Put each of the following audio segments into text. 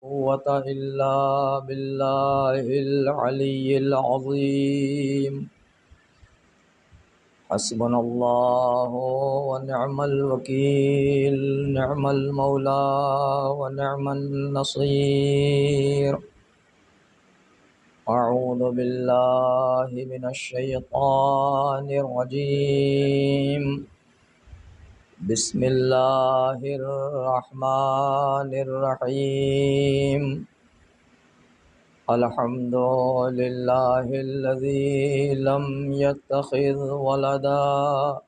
قوة إلا بالله العلي العظيم. حسبنا الله ونعم الوكيل، نعم المولى ونعم النصير. أعوذ بالله من الشيطان الرجيم. بسم الله الرحمن الرحيم. الحمد لله الذي لم يتخذ ولدا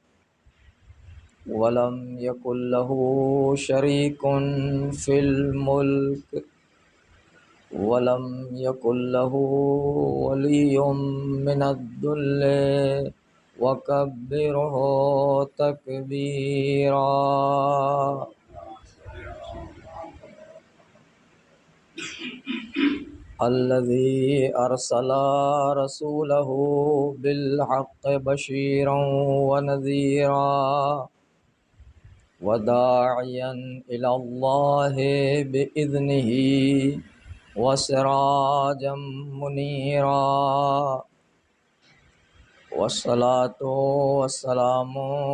ولم يكن له شريك في الملك ولم يكن له ولي من الذل وكبره تكبيرا. الذي أرسل رسوله بالحق بشيرا ونذيرا وداعيا إلى الله بإذنه وسراجا منيرا. والصلاة والسلام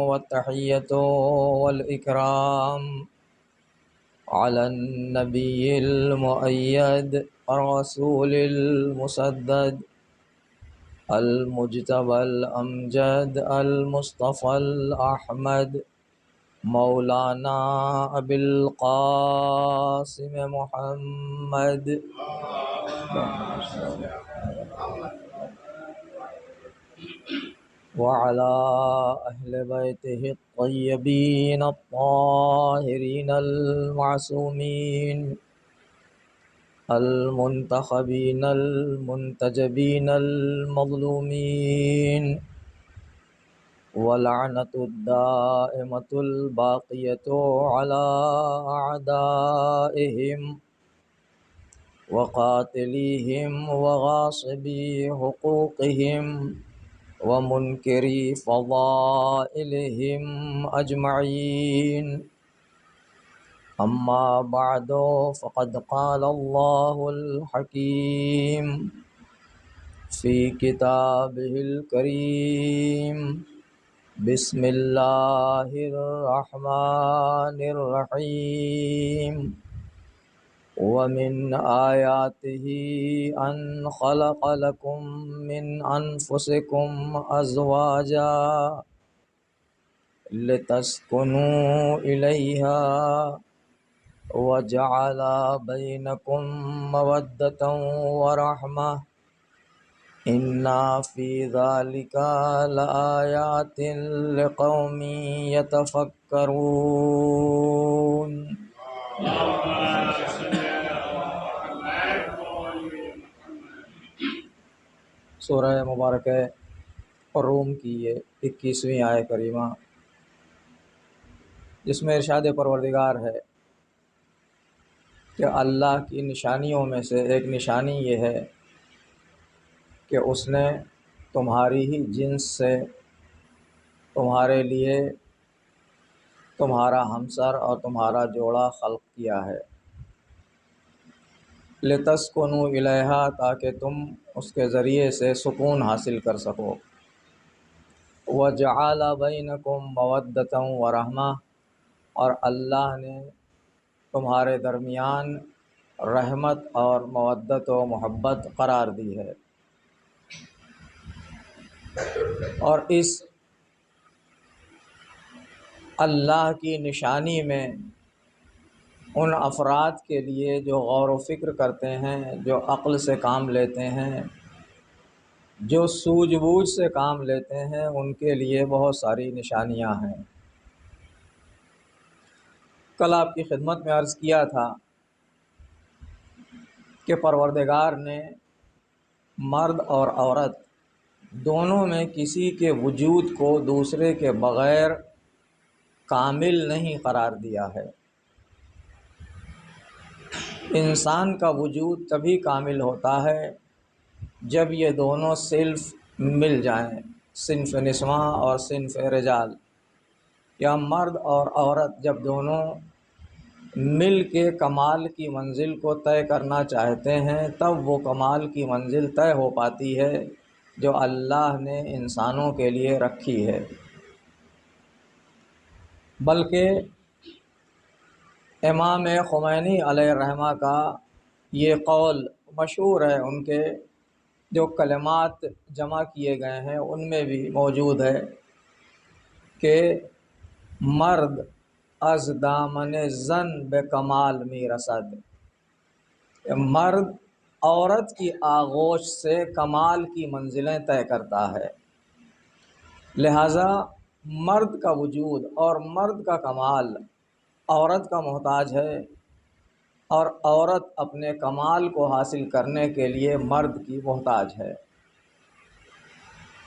والتحية والإكرام على النبي المؤيد الرسول المسدد المجتبى الأمجد المصطفى الأحمد مولانا أبي القاسم محمد وعلى أهل بيته الطيبين الطاهرين المعصومين المنتخبين المنتجبين المظلومين، ولعنة الدائمة الباقية على أعدائهم وقاتليهم وغاصبي حقوقهم ومنكري فضائلهم أجمعين. أما بعد، فقد قال الله الحكيم في كتابه الكريم: بسم الله الرحمن الرحيم. ومن آياته أن خلق لكم من أنفسكم أزواجا لتسكنوا إليها وجعل بينكم مودة ورحمة إن في ذلك لآيات لقوم يتفكرون. سورہ مبارکہ روم کی یہ 21ویں آیت کریمہ، جس میں ارشاد پروردگار ہے کہ اللہ کی نشانیوں میں سے ایک نشانی یہ ہے کہ اس نے تمہاری ہی جنس سے تمہارے لیے تمہارا ہمسر اور تمہارا جوڑا خلق کیا ہے، لتسکنوا الیہا، تاکہ تم اس کے ذریعے سے سکون حاصل کر سکو، وجعل بینکم مودۃ ورحمہ، اور اللہ نے تمہارے درمیان رحمت اور مودت و محبت قرار دی ہے۔ اور اس اللہ کی نشانی میں ان افراد کے لیے جو غور و فکر کرتے ہیں، جو عقل سے کام لیتے ہیں، جو سوجھ بوجھ سے کام لیتے ہیں، ان کے لیے بہت ساری نشانیاں ہیں۔ کل آپ کی خدمت میں عرض کیا تھا کہ پروردگار نے مرد اور عورت دونوں میں کسی کے وجود کو دوسرے کے بغیر کامل نہیں قرار دیا ہے۔ انسان کا وجود تبھی کامل ہوتا ہے جب یہ دونوں صنف مل جائیں، صنف نسواں اور صنف رجال، یا مرد اور عورت جب دونوں مل کے کمال کی منزل کو طے کرنا چاہتے ہیں تب وہ کمال کی منزل طے ہو پاتی ہے جو اللہ نے انسانوں کے لیے رکھی ہے۔ بلکہ امام خمینی علیہ الرحمہ کا یہ قول مشہور ہے، ان کے جو کلمات جمع کیے گئے ہیں ان میں بھی موجود ہے کہ مرد از دامن زن بے کمال می رسد، مرد عورت کی آغوش سے کمال کی منزلیں طے کرتا ہے، لہذا مرد کا وجود اور مرد کا کمال عورت کا محتاج ہے، اور عورت اپنے کمال کو حاصل کرنے کے لیے مرد کی محتاج ہے۔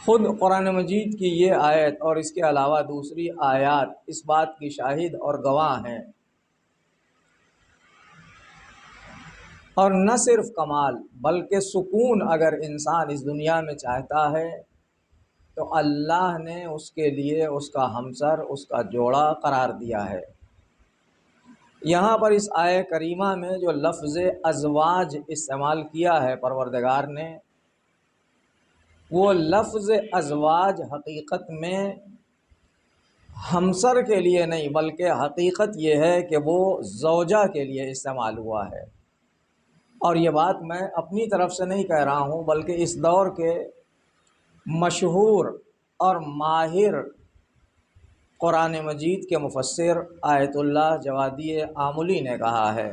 خود قرآن مجید کی یہ آیت اور اس کے علاوہ دوسری آیات اس بات کی شاہد اور گواہ ہیں۔ اور نہ صرف کمال بلکہ سکون اگر انسان اس دنیا میں چاہتا ہے تو اللہ نے اس کے لیے اس کا ہمسر، اس کا جوڑا قرار دیا ہے۔ یہاں پر اس آیہ کریمہ میں جو لفظ ازواج استعمال کیا ہے پروردگار نے، وہ لفظ ازواج حقیقت میں ہمسر کے لیے نہیں بلکہ حقیقت یہ ہے کہ وہ زوجہ کے لیے استعمال ہوا ہے۔ اور یہ بات میں اپنی طرف سے نہیں کہہ رہا ہوں بلکہ اس دور کے مشہور اور ماہر قرآن مجید کے مفسر آیت اللہ جوادی آملی نے کہا ہے۔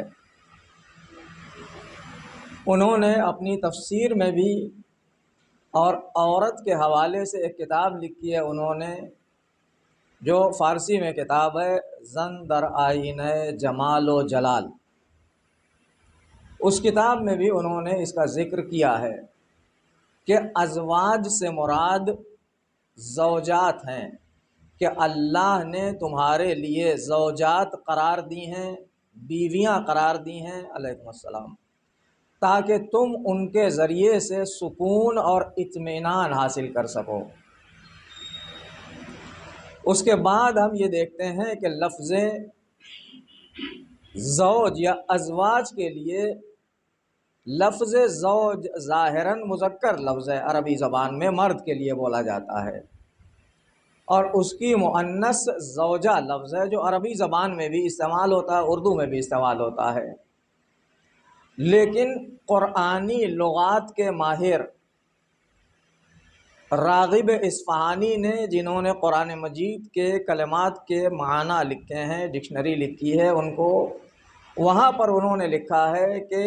انہوں نے اپنی تفسیر میں بھی اور عورت کے حوالے سے ایک کتاب لکھی ہے انہوں نے، جو فارسی میں کتاب ہے زن در آئینہ جمال و جلال۔ اس کتاب میں بھی انہوں نے اس کا ذکر کیا ہے کہ ازواج سے مراد زوجات ہیں، کہ اللہ نے تمہارے لیے زوجات قرار دی ہیں، بیویاں قرار دی ہیں، علیکم السلام، تاکہ تم ان کے ذریعے سے سکون اور اطمینان حاصل کر سکو۔ اس کے بعد ہم یہ دیکھتے ہیں کہ لفظ زوج یا ازواج کے لیے لفظ زوج ظاہراً مذکر لفظ ہے، عربی زبان میں مرد کے لیے بولا جاتا ہے، اور اس کی مؤنث زوجہ لفظ ہے جو عربی زبان میں بھی استعمال ہوتا ہے، اردو میں بھی استعمال ہوتا ہے۔ لیکن قرآنی لغات کے ماہر راغب اصفہانی نے، جنہوں نے قرآن مجید کے کلمات کے معنی لکھے ہیں، ڈکشنری لکھی ہے ان کو، وہاں پر انہوں نے لکھا ہے کہ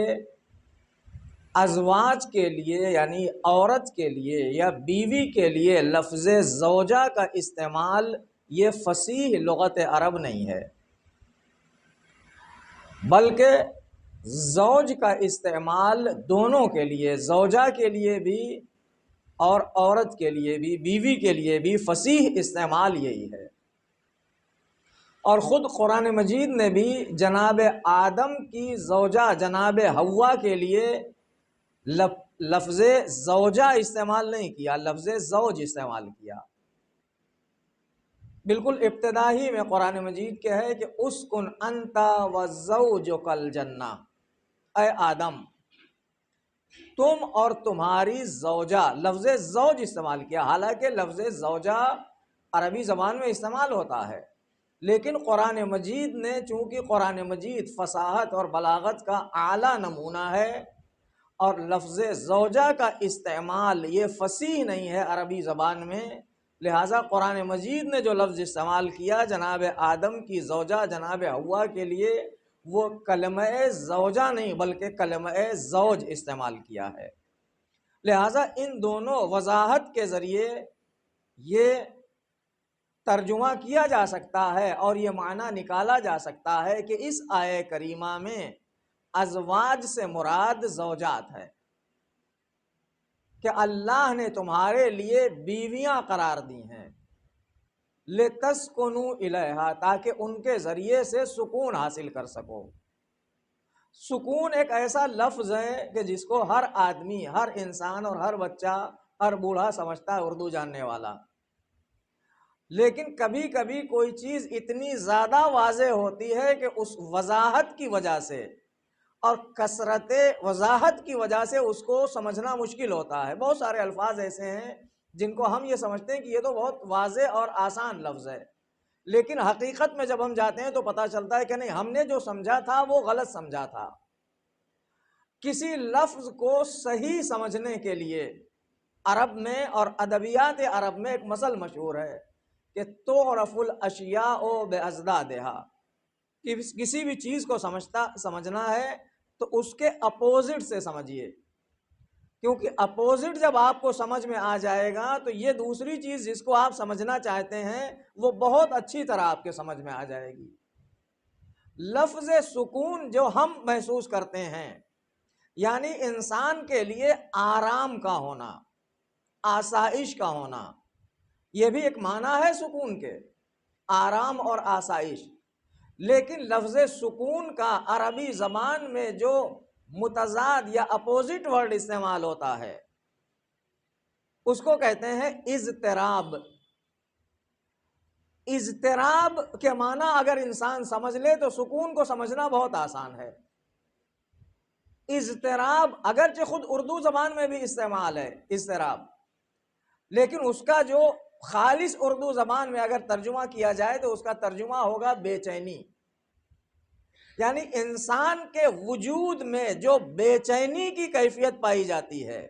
ازواج کے لیے یعنی عورت کے لیے یا بیوی کے لیے لفظ زوجہ کا استعمال یہ فصیح لغت عرب نہیں ہے، بلکہ زوج کا استعمال دونوں کے لیے، زوجہ کے لیے بھی اور عورت کے لیے بھی، بیوی کے لیے بھی فصیح استعمال یہی ہے۔ اور خود قرآن مجید نے بھی جناب آدم کی زوجہ جناب حوا کے لیے لفظ زوجہ استعمال نہیں کیا، لفظ زوج استعمال کیا۔ بالکل ابتدا ہی میں قرآن مجید کے ہے کہ اسکن انت وزوجک الجنہ، اے آدم تم اور تمہاری زوجہ، لفظ زوج استعمال کیا، حالانکہ لفظ زوجہ عربی زبان میں استعمال ہوتا ہے، لیکن قرآن مجید نے چونکہ قرآن مجید فصاحت اور بلاغت کا اعلیٰ نمونہ ہے اور لفظ زوجہ کا استعمال یہ فصیح نہیں ہے عربی زبان میں، لہٰذا قرآن مجید نے جو لفظ استعمال کیا جناب آدم کی زوجہ جناب حوا کے لیے، وہ کلمہ زوجہ نہیں بلکہ کلمہ زوج استعمال کیا ہے۔ لہٰذا ان دونوں وضاحت کے ذریعے یہ ترجمہ کیا جا سکتا ہے اور یہ معنی نکالا جا سکتا ہے کہ اس آیہ کریمہ میں ازواج سے مراد زوجات ہے، کہ اللہ نے تمہارے لیے بیویاں قرار دی ہیں، لِتَسْكُنُوا إِلَيْهَا، تاکہ ان کے ذریعے سے سکون حاصل کر سکو۔ سکون ایک ایسا لفظ ہے کہ جس کو ہر آدمی، ہر انسان اور ہر بچہ، ہر بوڑھا سمجھتا ہے، اردو جاننے والا۔ لیکن کبھی کبھی کوئی چیز اتنی زیادہ واضح ہوتی ہے کہ اس وضاحت کی وجہ سے اور کثرت وضاحت کی وجہ سے اس کو سمجھنا مشکل ہوتا ہے۔ بہت سارے الفاظ ایسے ہیں جن کو ہم یہ سمجھتے ہیں کہ یہ تو بہت واضح اور آسان لفظ ہے، لیکن حقیقت میں جب ہم جاتے ہیں تو پتہ چلتا ہے کہ نہیں، ہم نے جو سمجھا تھا وہ غلط سمجھا تھا۔ کسی لفظ کو صحیح سمجھنے کے لیے عرب میں اور ادبیات عرب میں ایک مثل مشہور ہے کہ تعرف الاشیاء باضدادها، کہ کسی بھی چیز کو سمجھنا ہے تو اس کے اپوزٹ سے سمجھیے، کیونکہ اپوزٹ جب آپ کو سمجھ میں آ جائے گا تو یہ دوسری چیز جس کو آپ سمجھنا چاہتے ہیں وہ بہت اچھی طرح آپ کے سمجھ میں آ جائے گی۔ لفظ سکون جو ہم محسوس کرتے ہیں، یعنی انسان کے لیے آرام کا ہونا، آسائش کا ہونا، یہ بھی ایک معنی ہے سکون کے، آرام اور آسائش۔ لیکن لفظ سکون کا عربی زبان میں جو متضاد یا اپوزٹ ورڈ استعمال ہوتا ہے اس کو کہتے ہیں اضطراب۔ اضطراب کے معنی اگر انسان سمجھ لے تو سکون کو سمجھنا بہت آسان ہے۔ اضطراب اگرچہ خود اردو زبان میں بھی استعمال ہے اضطراب، لیکن اس کا جو خالص اردو زبان میں اگر ترجمہ کیا جائے تو اس کا ترجمہ ہوگا بے چینی، یعنی انسان کے وجود میں جو بے چینی کی کیفیت پائی جاتی ہے،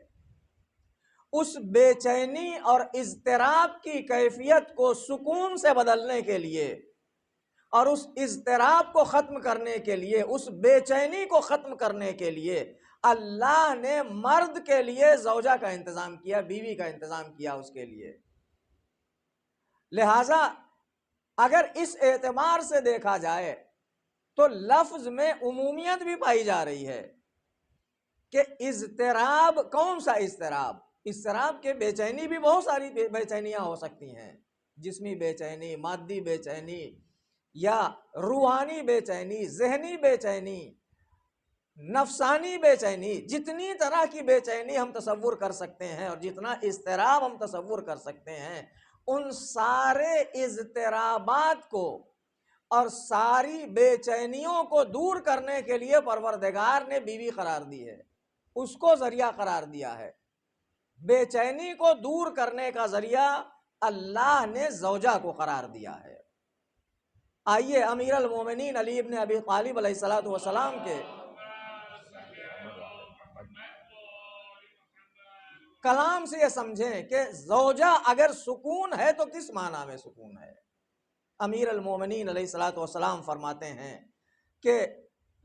اس بے چینی اور اضطراب کی کیفیت کو سکون سے بدلنے کے لیے اور اس اضطراب کو ختم کرنے کے لیے، اس بے چینی کو ختم کرنے کے لیے اللہ نے مرد کے لیے زوجہ کا انتظام کیا، بیوی کا انتظام کیا اس کے لیے۔ لہذا اگر اس اعتبار سے دیکھا جائے تو لفظ میں عمومیت بھی پائی جا رہی ہے کہ اضطراب، کون سا اضطراب؟ اضطراب کے بے چینی بھی بہت ساری بے چینیاں ہو سکتی ہیں، جسمی بے چینی، مادی بے چینی، یا روحانی بے چینی، ذہنی بے چینی، نفسانی بے چینی، جتنی طرح کی بے چینی ہم تصور کر سکتے ہیں اور جتنا اضطراب ہم تصور کر سکتے ہیں، ان سارے اضطرابات کو اور ساری بے چینیوں کو دور کرنے کے لیے پروردگار نے بیوی قرار دی ہے، اس کو ذریعہ قرار دیا ہے۔ بے چینی کو دور کرنے کا ذریعہ اللہ نے زوجہ کو قرار دیا ہے۔ آئیے امیر المومنین علی ابن ابی طالب علیہ السلام کے کلام سے یہ سمجھیں کہ زوجہ اگر سکون ہے تو کس معنی میں سکون ہے۔ امیر المومنین علیہ السلام فرماتے ہیں کہ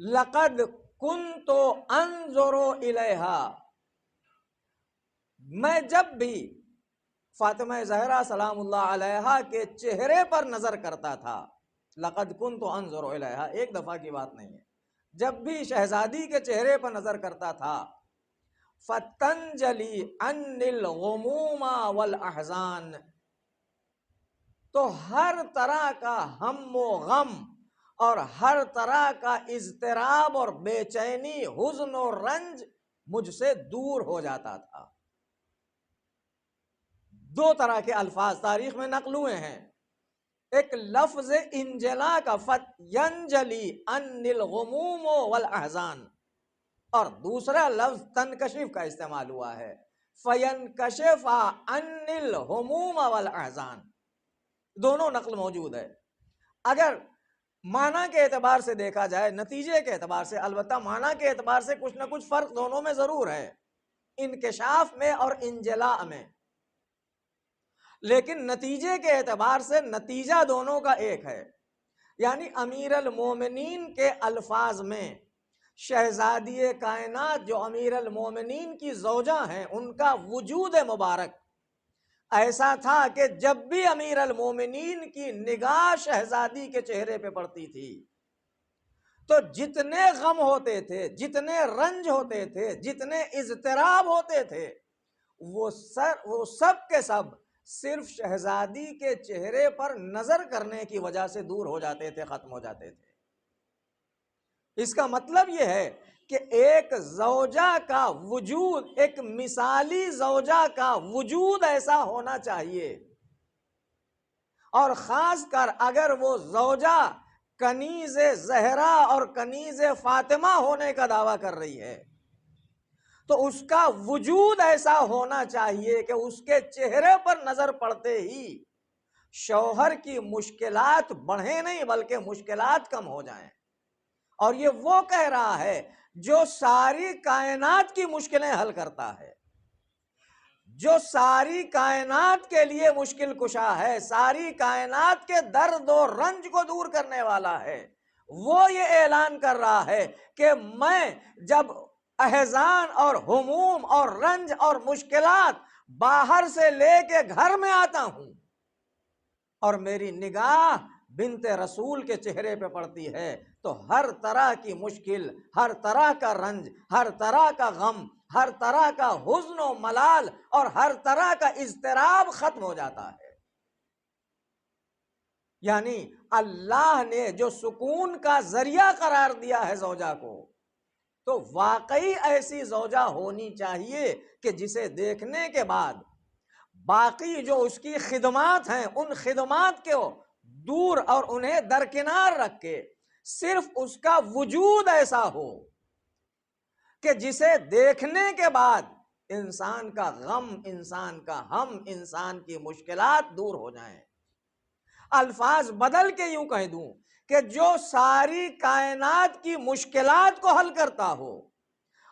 لقد کنت انظر الیہا، میں جب بھی فاطمہ زہرا سلام اللہ علیہا کے چہرے پر نظر کرتا تھا، لقد کنت انظر الیہا ایک دفعہ کی بات نہیں ہے، جب بھی شہزادی کے چہرے پر نظر کرتا تھا، فتنجلی عن الغموم والاحزان، تو ہر طرح کا ہم و غم اور ہر طرح کا اضطراب اور بے چینی، حزن و رنج مجھ سے دور ہو جاتا تھا۔ دو طرح کے الفاظ تاریخ میں نقل ہوئے ہیں، ایک لفظ انجلا کا ینجلی عن الغموم والاحزان، اور دوسرا لفظ تنکشف کا استعمال ہوا ہے، فینکشف عن الہموم والاحزان، دونوں نقل موجود ہے۔ اگر معنی کے اعتبار سے دیکھا جائے، نتیجے کے اعتبار سے، البتہ معنی کے اعتبار سے کچھ نہ کچھ فرق دونوں میں ضرور ہے، انکشاف میں اور انجلا میں، لیکن نتیجے کے اعتبار سے نتیجہ دونوں کا ایک ہے۔ یعنی امیر المومنین کے الفاظ میں شہزادی کائنات جو امیر المومنین کی زوجہ ہیں، ان کا وجود مبارک ایسا تھا کہ جب بھی امیر المومنین کی نگاہ شہزادی کے چہرے پہ پڑتی تھی تو جتنے غم ہوتے تھے، جتنے رنج ہوتے تھے، جتنے اضطراب ہوتے تھے، وہ سب کے سب صرف شہزادی کے چہرے پر نظر کرنے کی وجہ سے دور ہو جاتے تھے، ختم ہو جاتے تھے۔ اس کا مطلب یہ ہے کہ ایک زوجہ کا وجود، ایک مثالی زوجہ کا وجود ایسا ہونا چاہیے، اور خاص کر اگر وہ زوجہ کنیز زہرا اور کنیز فاطمہ ہونے کا دعویٰ کر رہی ہے تو اس کا وجود ایسا ہونا چاہیے کہ اس کے چہرے پر نظر پڑتے ہی شوہر کی مشکلات بڑھیں نہیں بلکہ مشکلات کم ہو جائیں. اور یہ وہ کہہ رہا ہے جو ساری کائنات کی مشکلیں حل کرتا ہے، جو ساری کائنات کے لیے مشکل کشا ہے، ساری کائنات کے درد و رنج کو دور کرنے والا ہے. وہ یہ اعلان کر رہا ہے کہ میں جب احزان اور ہموم اور رنج اور مشکلات باہر سے لے کے گھر میں آتا ہوں اور میری نگاہ بنت رسول کے چہرے پہ پڑتی ہے تو ہر طرح کی مشکل، ہر طرح کا رنج، ہر طرح کا غم، ہر طرح کا حزن و ملال اور ہر طرح کا اضطراب ختم ہو جاتا ہے. یعنی اللہ نے جو سکون کا ذریعہ قرار دیا ہے زوجہ کو، تو واقعی ایسی زوجہ ہونی چاہیے کہ جسے دیکھنے کے بعد باقی جو اس کی خدمات ہیں ان خدمات کو دور اور انہیں درکنار رکھ کے صرف اس کا وجود ایسا ہو کہ جسے دیکھنے کے بعد انسان کا غم، انسان کا ہم، انسان کی مشکلات دور ہو جائیں. الفاظ بدل کے یوں کہہ دوں کہ جو ساری کائنات کی مشکلات کو حل کرتا ہو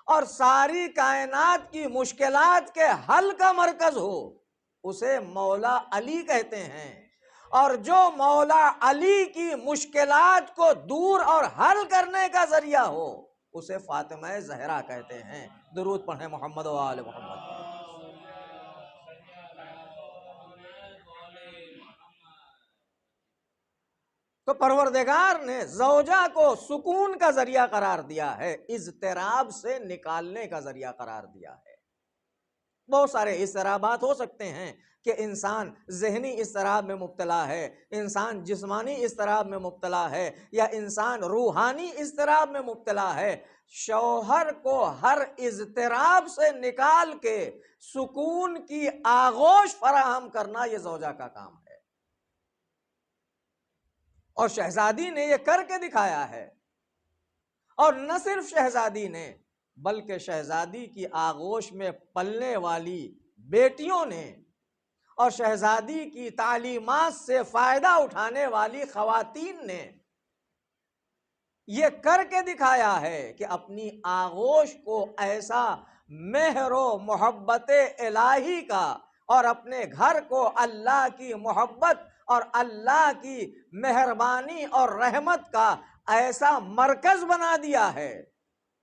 اور ساری کائنات کی مشکلات کے حل کا مرکز ہو اسے مولا علی کہتے ہیں. اور جو مولا علی کی مشکلات کو دور اور حل کرنے کا ذریعہ ہو اسے فاطمہ زہرا کہتے ہیں. درود پڑھیں محمد و آل محمد. تو پروردگار نے زوجہ کو سکون کا ذریعہ قرار دیا ہے، اضطراب سے نکالنے کا ذریعہ قرار دیا ہے. بہت سارے اضطرابات ہو سکتے ہیں کہ انسان ذہنی اضطراب میں مبتلا ہے، انسان جسمانی اضطراب میں مبتلا ہے، یا انسان روحانی اضطراب میں مبتلا ہے. شوہر کو ہر اضطراب سے نکال کے سکون کی آغوش فراہم کرنا یہ زوجہ کا کام ہے. اور شہزادی نے یہ کر کے دکھایا ہے. اور نہ صرف شہزادی نے بلکہ شہزادی کی آغوش میں پلنے والی بیٹیوں نے اور شہزادی کی تعلیمات سے فائدہ اٹھانے والی خواتین نے یہ کر کے دکھایا ہے کہ اپنی آغوش کو ایسا مہر و محبت الہی کا اور اپنے گھر کو اللہ کی محبت اور اللہ کی مہربانی اور رحمت کا ایسا مرکز بنا دیا ہے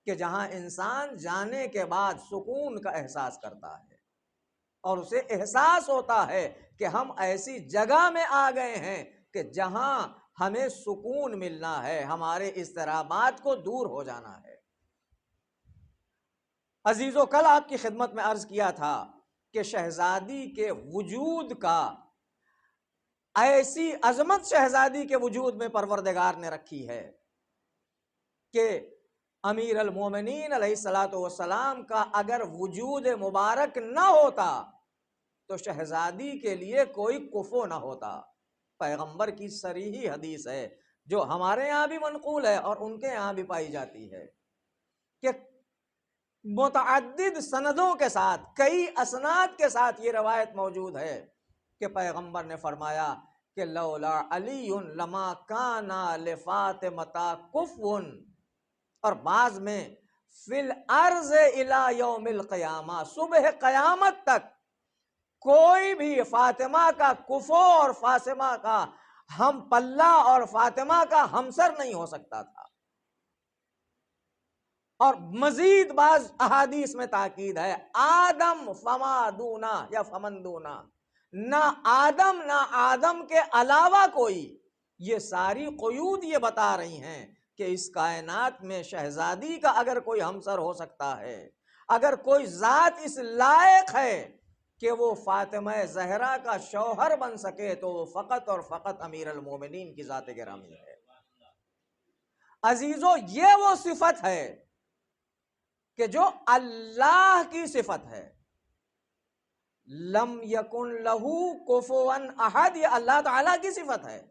کہ جہاں انسان جانے کے بعد سکون کا احساس کرتا ہے اور اسے احساس ہوتا ہے کہ ہم ایسی جگہ میں آ گئے ہیں کہ جہاں ہمیں سکون ملنا ہے، ہمارے اضطرابات کو دور ہو جانا ہے. عزیزو، کل آپ کی خدمت میں عرض کیا تھا کہ شہزادی کے وجود کا ایسی عظمت شہزادی کے وجود میں پروردگار نے رکھی ہے کہ امیر المومنین علیہ الصلوۃ والسلام کا اگر وجود مبارک نہ ہوتا تو شہزادی کے لیے کوئی کفو نہ ہوتا. پیغمبر کی صریحی حدیث ہے جو ہمارے یہاں بھی منقول ہے اور ان کے یہاں بھی پائی جاتی ہے کہ متعدد سندوں کے ساتھ، کئی اسناد کے ساتھ یہ روایت موجود ہے کہ پیغمبر نے فرمایا کہ لولا علی لما کانا لفاطمۃ کفو، اور بعض میں فی الارض الی یوم القیامہ، صبح قیامت تک کوئی بھی فاطمہ کا کفو اور فاطمہ کا ہم پلہ اور فاطمہ کا ہمسر نہیں ہو سکتا تھا. اور مزید بعض احادیث میں تاکید ہے آدم فما دونا یا فمن دونا، نہ آدم نہ آدم کے علاوہ کوئی. یہ ساری قیود یہ بتا رہی ہیں کہ اس کائنات میں شہزادی کا اگر کوئی ہمسر ہو سکتا ہے، اگر کوئی ذات اس لائق ہے کہ وہ فاطمہ زہرا کا شوہر بن سکے تو وہ فقط اور فقط امیر المومنین کی ذات گرامی ہے. عزیزو، یہ وہ صفت ہے کہ جو اللہ کی صفت ہے. لم یکن لہو کفوا احد، یہ اللہ تعالیٰ کی صفت ہے۔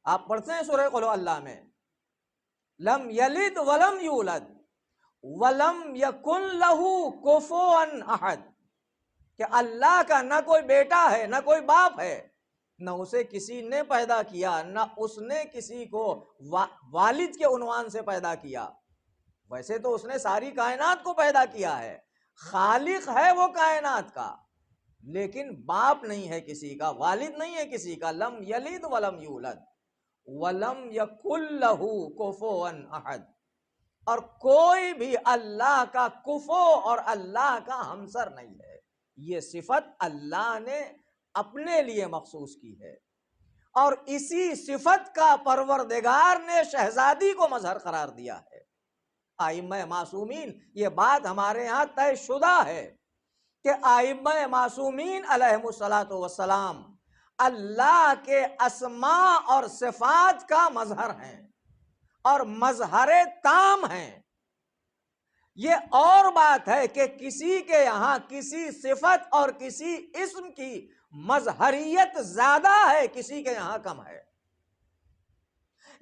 آپ پڑھتے ہیں سورہ قل اللہ میں، لم یلد ولم یولد ولم یکن لہو کفوا احد، کہ اللہ کا نہ کوئی بیٹا ہے نہ کوئی باپ ہے، نہ اسے کسی نے پیدا کیا، نہ اس نے کسی کو والد کے عنوان سے پیدا کیا۔ ویسے تو اس نے ساری کائنات کو پیدا کیا ہے، خالق ہے وہ کائنات کا، لیکن باپ نہیں ہے کسی کا، والد نہیں ہے کسی کا۔ لم یلد ولم یولد ولم یکن لہ کفوا احد، اور کوئی بھی اللہ کا کفو اور اللہ کا ہمسر نہیں ہے۔ یہ صفت اللہ نے اپنے لیے مخصوص کی ہے، اور اسی صفت کا پروردگار نے شہزادی کو مظہر قرار دیا ہے۔ ائمہ معصومین، یہ بات ہمارے ہاں طے شدہ ہے کہ ائمہ معصومین علیہم الصلاۃ والسلام اللہ کے اسماء اور صفات کا مظہر ہیں اور مظہر تام ہیں۔ یہ اور بات ہے کہ کسی کے یہاں کسی صفت اور کسی اسم کی مظہریت زیادہ ہے، کسی کے یہاں کم ہے،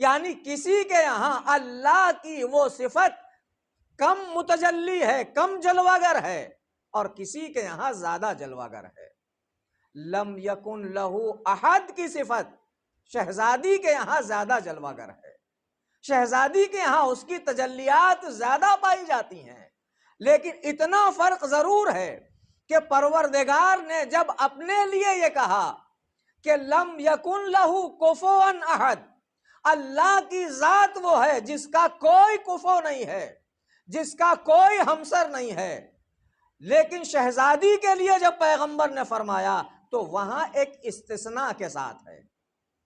یعنی کسی کے یہاں اللہ کی وہ صفت کم متجلی ہے، کم جلوہ گر ہے، اور کسی کے یہاں زیادہ جلوہ گر ہے۔ لم یکن لہو احد کی صفت شہزادی کے یہاں زیادہ جلوہ گر ہے، شہزادی کے یہاں اس کی تجلیات زیادہ پائی جاتی ہیں، لیکن اتنا فرق ضرور ہے کہ پروردگار نے جب اپنے لیے یہ کہا کہ لم یکن لہو کفوا احد، اللہ کی ذات وہ ہے جس کا کوئی کفو نہیں ہے، جس کا کوئی ہمسر نہیں ہے، لیکن شہزادی کے لیے جب پیغمبر نے فرمایا تو وہاں ایک استثناء کے ساتھ ہے،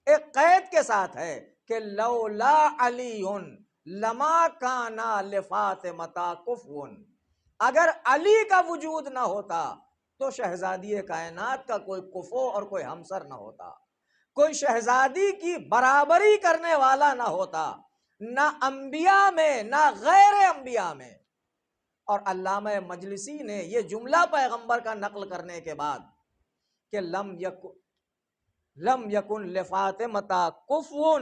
ایک قید کے ساتھ ہے کہ لولا علی لما کانا لفاطمہ کفو، اگر علی کا وجود نہ ہوتا تو شہزادی کائنات کا کوئی کفو اور کوئی ہمسر نہ ہوتا، کوئی شہزادی کی برابری کرنے والا نہ ہوتا، نہ انبیاء میں نہ غیر انبیاء میں۔ اور علامہ مجلسی نے یہ جملہ پیغمبر کا نقل کرنے کے بعد کہ لم یکن لفاطمہ کفو،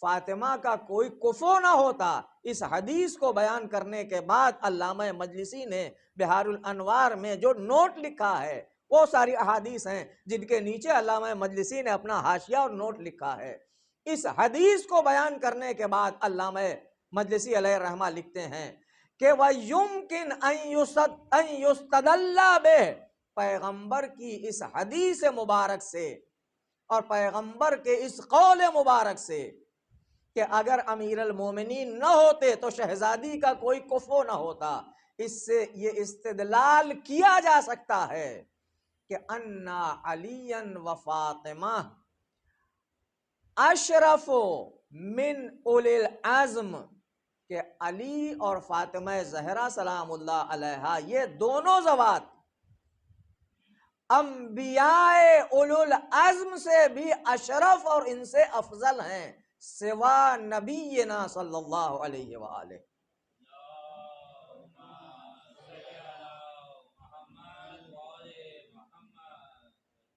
فاطمہ کا کوئی کفو نہ ہوتا، اس حدیث کو بیان کرنے کے بعد علامہ مجلسی نے بہار الانوار میں جو نوٹ لکھا ہے، وہ ساری احادیث ہیں جن کے نیچے علامہ مجلسی نے اپنا حاشیہ اور نوٹ لکھا ہے۔ اس حدیث کو بیان کرنے کے بعد علامہ مجلسی علیہ الرحمہ لکھتے ہیں کہ وَيُمْكِنْ أَن يُسْتَدَلَّ بِهِ، پیغمبر کی اس حدیث مبارک سے اور پیغمبر کے اس قول مبارک سے کہ اگر امیر المومنین نہ ہوتے تو شہزادی کا کوئی کفو نہ ہوتا، اس سے یہ استدلال کیا جا سکتا ہے کہ انا علی و فاطمہ اشرف من اولی العزم، کہ علی اور فاطمہ زہرا سلام اللہ علیہا یہ دونوں ذوات انبیاء اولو العزم سے بھی اشرف اور ان سے افضل ہیں، سوا نبینا صلی اللہ علیہ وآلہ۔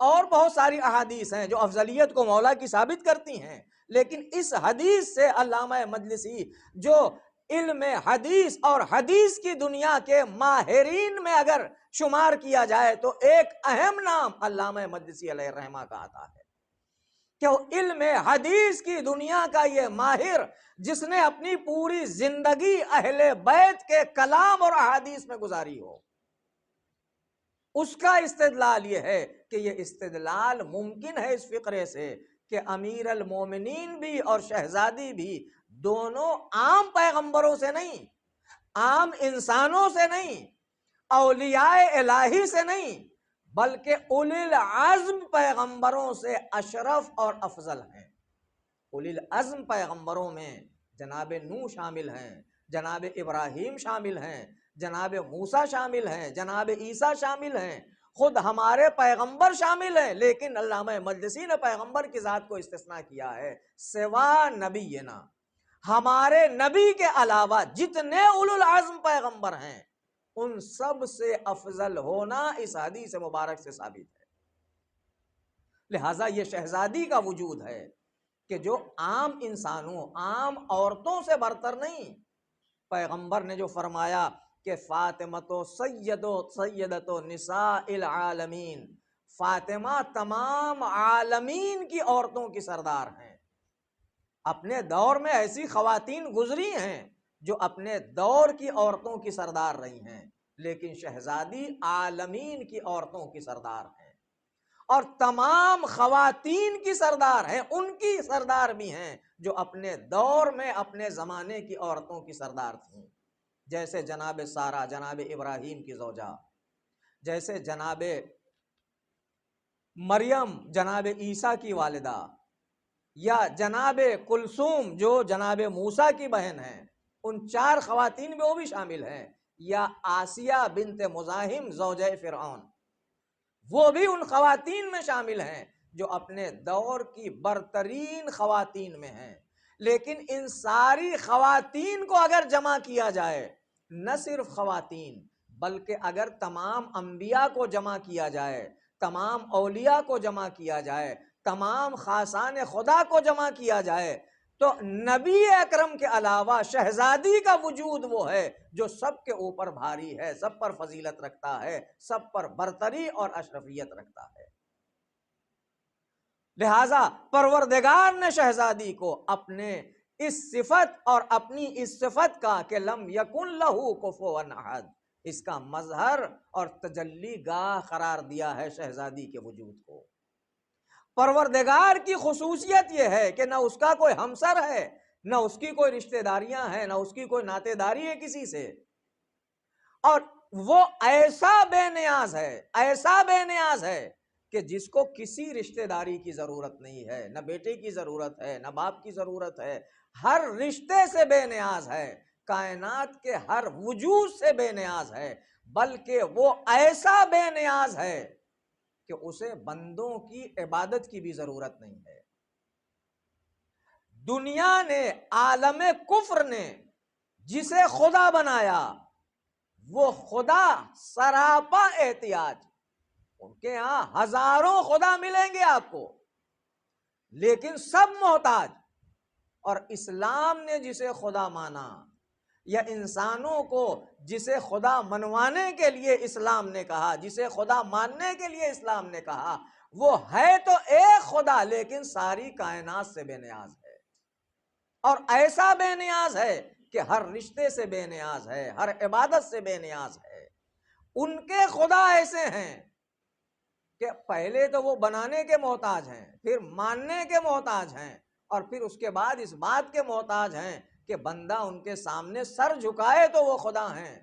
اور بہت ساری احادیث ہیں جو افضلیت کو مولا کی ثابت کرتی ہیں، لیکن اس حدیث سے علامہ مجلسی جو علم حدیث اور حدیث کی دنیا کے ماہرین میں اگر شمار کیا جائے تو ایک اہم نام علامہ مجلسی علیہ الرحمہ کا آتا ہے کہ وہ علم حدیث کی دنیا کا یہ ماہر جس نے اپنی پوری زندگی اہل بیت کے کلام اور احادیث میں گزاری ہو، اس کا استدلال یہ ہے کہ یہ استدلال ممکن ہے اس فقرے سے کہ امیر المومنین بھی اور شہزادی بھی دونوں عام پیغمبروں سے نہیں، عام انسانوں سے نہیں، اولیاء الہی سے نہیں، بلکہ اولی العزم پیغمبروں سے اشرف اور افضل ہیں۔ اولی العزم پیغمبروں میں جناب نوح شامل ہیں، جناب ابراہیم شامل ہیں، جناب موسیٰ شامل ہیں، جناب عیسیٰ شامل ہیں، خود ہمارے پیغمبر شامل ہیں، لیکن علامہ مجلسی نے پیغمبر کی ذات کو استثناء کیا ہے، سوا نبینا، ہمارے نبی کے علاوہ جتنے اولو العزم پیغمبر ہیں ان سب سے افضل ہونا اس حدیث مبارک سے ثابت ہے۔ لہٰذا یہ شہزادی کا وجود ہے کہ جو عام انسانوں، عام عورتوں سے برتر نہیں۔ پیغمبر نے جو فرمایا کہ فاطمہ سیدۃ نساء العالمین، فاطمہ تمام عالمین کی عورتوں کی سردار ہیں۔ اپنے دور میں ایسی خواتین گزری ہیں جو اپنے دور کی عورتوں کی سردار رہی ہیں، لیکن شہزادی عالمین کی عورتوں کی سردار ہیں، اور تمام خواتین کی سردار ہیں، ان کی سردار بھی ہیں جو اپنے دور میں اپنے زمانے کی عورتوں کی سردار تھیں، جیسے جناب سارہ، جناب ابراہیم کی زوجہ، جیسے جناب مریم، جناب عیسیٰ کی والدہ، یا جناب کلثوم جو جناب موسیٰ کی بہن ہیں، ان 4 خواتین میں وہ بھی شامل ہیں، یا آسیہ بنت مزاحم زوجہ فرعون، وہ بھی ان خواتین میں شامل ہیں جو اپنے دور کی برترین خواتین میں ہیں۔ لیکن ان ساری خواتین کو اگر جمع کیا جائے، نہ صرف خواتین بلکہ اگر تمام انبیاء کو جمع کیا جائے، تمام اولیاء کو جمع کیا جائے، تمام خاصان خدا کو جمع کیا جائے، تو نبی اکرم کے علاوہ شہزادی کا وجود وہ ہے جو سب کے اوپر بھاری ہے، سب پر فضیلت رکھتا ہے، سب پر برتری اور اشرفیت رکھتا ہے۔ لہذا پروردگار نے شہزادی کو اپنے اس صفت اور اپنی اس صفت کا کہ لم یکن لہ کفوا احد، اس کا مظہر اور تجلی گاہ قرار دیا ہے شہزادی کے وجود کو۔ پروردگار کی خصوصیت یہ ہے کہ نہ اس کا کوئی ہمسر ہے، نہ اس کی کوئی رشتہ داریاں ہیں، نہ اس کی کوئی ناطے داری ہے کسی سے، اور وہ ایسا بے نیاز ہے، ایسا بے نیاز ہے کہ جس کو کسی رشتہ داری کی ضرورت نہیں ہے، نہ بیٹے کی ضرورت ہے، نہ باپ کی ضرورت ہے، ہر رشتے سے بے نیاز ہے، کائنات کے ہر وجود سے بے نیاز ہے، بلکہ وہ ایسا بے نیاز ہے کہ اسے بندوں کی عبادت کی بھی ضرورت نہیں ہے۔ دنیا نے، عالم کفر نے جسے خدا بنایا، وہ خدا سراپا احتیاج، ان کے ہاں ہزاروں خدا ملیں گے آپ کو، لیکن سب محتاج۔ اور اسلام نے جسے خدا مانا، یا انسانوں کو جسے خدا منوانے کے لیے اسلام نے کہا، جسے خدا ماننے کے لیے اسلام نے کہا، وہ ہے تو ایک خدا لیکن ساری کائنات سے بے نیاز ہے، اور ایسا بے نیاز ہے کہ ہر رشتے سے بے نیاز ہے، ہر عبادت سے بے نیاز ہے۔ ان کے خدا ایسے ہیں کہ پہلے تو وہ بنانے کے محتاج ہیں، پھر ماننے کے محتاج ہیں، اور پھر اس کے بعد اس بات کے محتاج ہیں کہ بندہ ان کے سامنے سر جھکائے تو وہ خدا ہیں،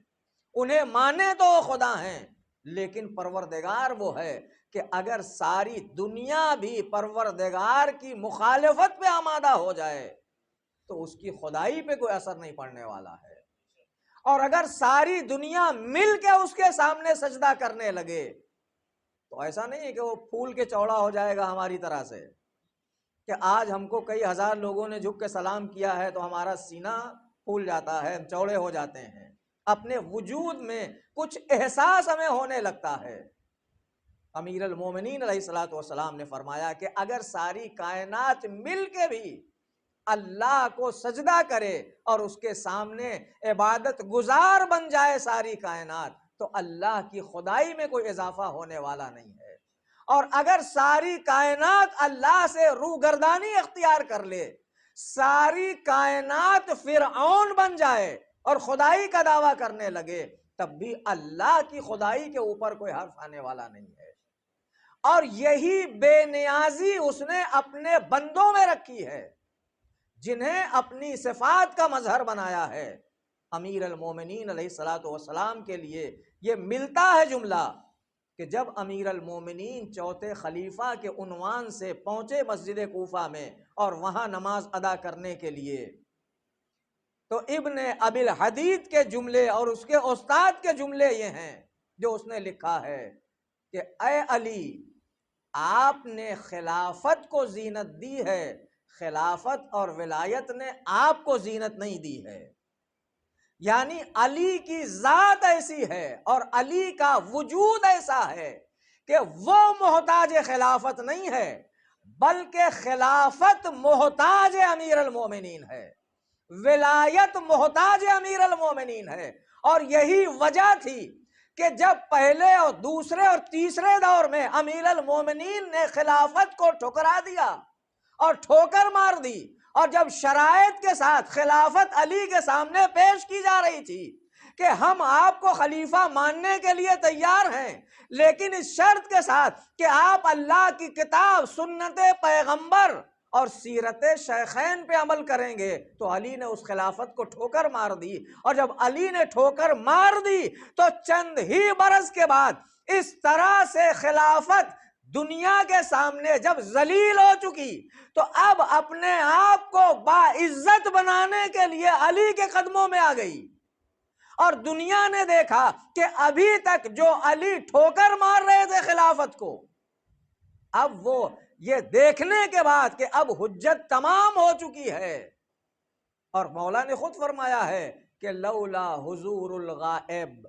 انہیں مانے تو وہ خدا ہیں۔ لیکن پروردگار وہ ہے کہ اگر ساری دنیا بھی پروردگار کی مخالفت پہ آمادہ ہو جائے تو اس کی خدائی پہ کوئی اثر نہیں پڑنے والا ہے، اور اگر ساری دنیا مل کے اس کے سامنے سجدہ کرنے لگے تو ایسا نہیں ہے کہ وہ پھول کے چوڑا ہو جائے گا ہماری طرح سے، کہ آج ہم کو کئی ہزار لوگوں نے جھک کے سلام کیا ہے تو ہمارا سینہ پھول جاتا ہے، ہم چوڑے ہو جاتے ہیں، اپنے وجود میں کچھ احساس ہمیں ہونے لگتا ہے۔ امیر المومنین علیہ الصلوۃ والسلام نے فرمایا کہ اگر ساری کائنات مل کے بھی اللہ کو سجدہ کرے اور اس کے سامنے عبادت گزار بن جائے ساری کائنات، تو اللہ کی خدائی میں کوئی اضافہ ہونے والا نہیں ہے۔ اور اگر ساری کائنات اللہ سے روگردانی اختیار کر لے، ساری کائنات فرعون بن جائے اور خدائی کا دعویٰ کرنے لگے، تب بھی اللہ کی خدائی کے اوپر کوئی حرف آنے والا نہیں ہے۔ اور یہی بے نیازی اس نے اپنے بندوں میں رکھی ہے جنہیں اپنی صفات کا مظہر بنایا ہے۔ امیر المومنین علیہ الصلوۃ والسلام کے لیے یہ ملتا ہے جملہ کہ جب امیر المومنین چوتھے خلیفہ کے عنوان سے پہنچے مسجد کوفہ میں اور وہاں نماز ادا کرنے کے لیے، تو ابن ابی الحدید کے جملے اور اس کے استاد کے جملے یہ ہیں جو اس نے لکھا ہے کہ اے علی، آپ نے خلافت کو زینت دی ہے، خلافت اور ولایت نے آپ کو زینت نہیں دی ہے۔ یعنی علی کی ذات ایسی ہے اور علی کا وجود ایسا ہے کہ وہ محتاج خلافت نہیں ہے، بلکہ خلافت محتاج امیر المومنین ہے، ولایت محتاج امیر المومنین ہے۔ اور یہی وجہ تھی کہ جب پہلے اور دوسرے اور تیسرے دور میں امیر المومنین نے خلافت کو ٹھکرا دیا اور ٹھوکر مار دی، اور جب شرائط کے ساتھ خلافت علی کے سامنے پیش کی جا رہی تھی کہ ہم آپ کو خلیفہ ماننے کے لیے تیار ہیں، لیکن اس شرط کے ساتھ کہ آپ اللہ کی کتاب، سنت پیغمبر اور سیرت شیخین پہ عمل کریں گے، تو علی نے اس خلافت کو ٹھوکر مار دی۔ اور جب علی نے ٹھوکر مار دی تو چند ہی برس کے بعد اس طرح سے خلافت دنیا کے سامنے جب ذلیل ہو چکی، تو اب اپنے آپ کو باعزت بنانے کے لیے علی کے قدموں میں آ گئی، اور دنیا نے دیکھا کہ ابھی تک جو علی ٹھوکر مار رہے تھے خلافت کو، اب وہ یہ دیکھنے کے بعد کہ اب حجت تمام ہو چکی ہے، اور مولا نے خود فرمایا ہے کہ لولا حضور الغائب،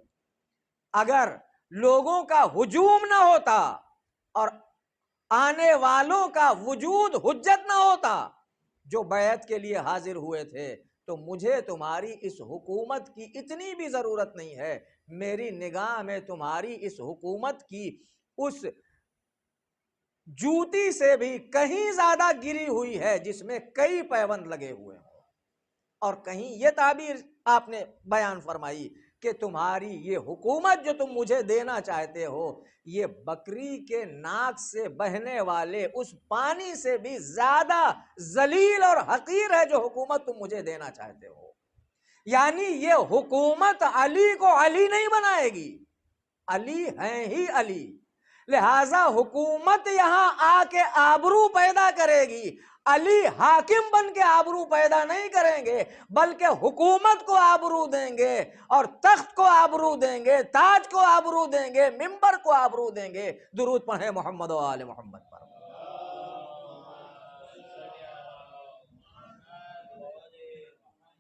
اگر لوگوں کا ہجوم نہ ہوتا اور آنے والوں کا وجود حجت نہ ہوتا جو بیعت کے لیے حاضر ہوئے تھے، تو مجھے تمہاری اس حکومت کی اتنی بھی ضرورت نہیں ہے۔ میری نگاہ میں تمہاری اس حکومت کی اس جوتی سے بھی کہیں زیادہ گری ہوئی ہے جس میں کئی پیوند لگے ہوئے ہوں۔ اور کہیں یہ تعبیر آپ نے بیان فرمائی کہ تمہاری یہ حکومت جو تم مجھے دینا چاہتے ہو، یہ بکری کے ناک سے بہنے والے اس پانی سے بھی زیادہ ذلیل اور حقیر ہے جو حکومت تم مجھے دینا چاہتے ہو۔ یعنی یہ حکومت علی کو علی نہیں بنائے گی، علی ہیں ہی علی، لہذا حکومت یہاں آ کے آبرو پیدا کرے گی، علی حاکم بن کے آبرو پیدا نہیں کریں گے، بلکہ حکومت کو آبرو دیں گے، اور تخت کو آبرو دیں گے، تاج کو آبرو دیں گے، منبر کو آبرو دیں گے۔ درود پڑھیں محمد و آل محمد پر۔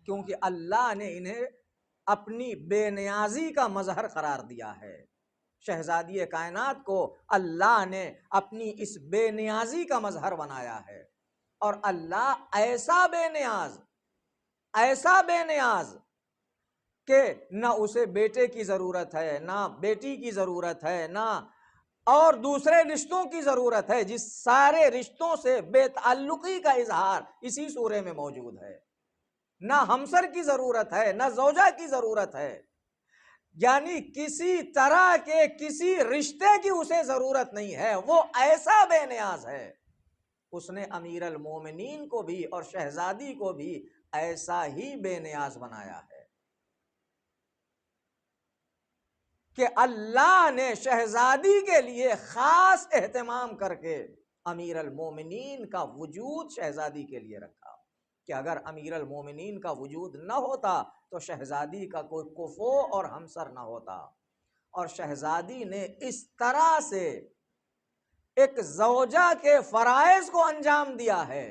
کیونکہ اللہ نے انہیں اپنی بے نیازی کا مظہر قرار دیا ہے۔ شہزادی کائنات کو اللہ نے اپنی اس بے نیازی کا مظہر بنایا ہے، اور اللہ ایسا بے نیاز کہ نہ اسے بیٹے کی ضرورت ہے، نہ بیٹی کی ضرورت ہے، نہ اور دوسرے رشتوں کی ضرورت ہے، جس سارے رشتوں سے بے تعلقی کا اظہار اسی سورے میں موجود ہے۔ نہ ہمسر کی ضرورت ہے، نہ زوجہ کی ضرورت ہے، یعنی کسی طرح کے کسی رشتے کی اسے ضرورت نہیں ہے، وہ ایسا بے نیاز ہے۔ اس نے امیر المومنین کو بھی اور شہزادی کو بھی ایسا ہی بے نیاز بنایا ہے کہ اللہ نے شہزادی کے لیے خاص اہتمام کر کے امیر المومنین کا وجود شہزادی کے لیے رکھا، کہ اگر امیر المومنین کا وجود نہ ہوتا تو شہزادی کا کوئی کفو اور ہمسر نہ ہوتا۔ اور شہزادی نے اس طرح سے ایک زوجہ کے فرائض کو انجام دیا ہے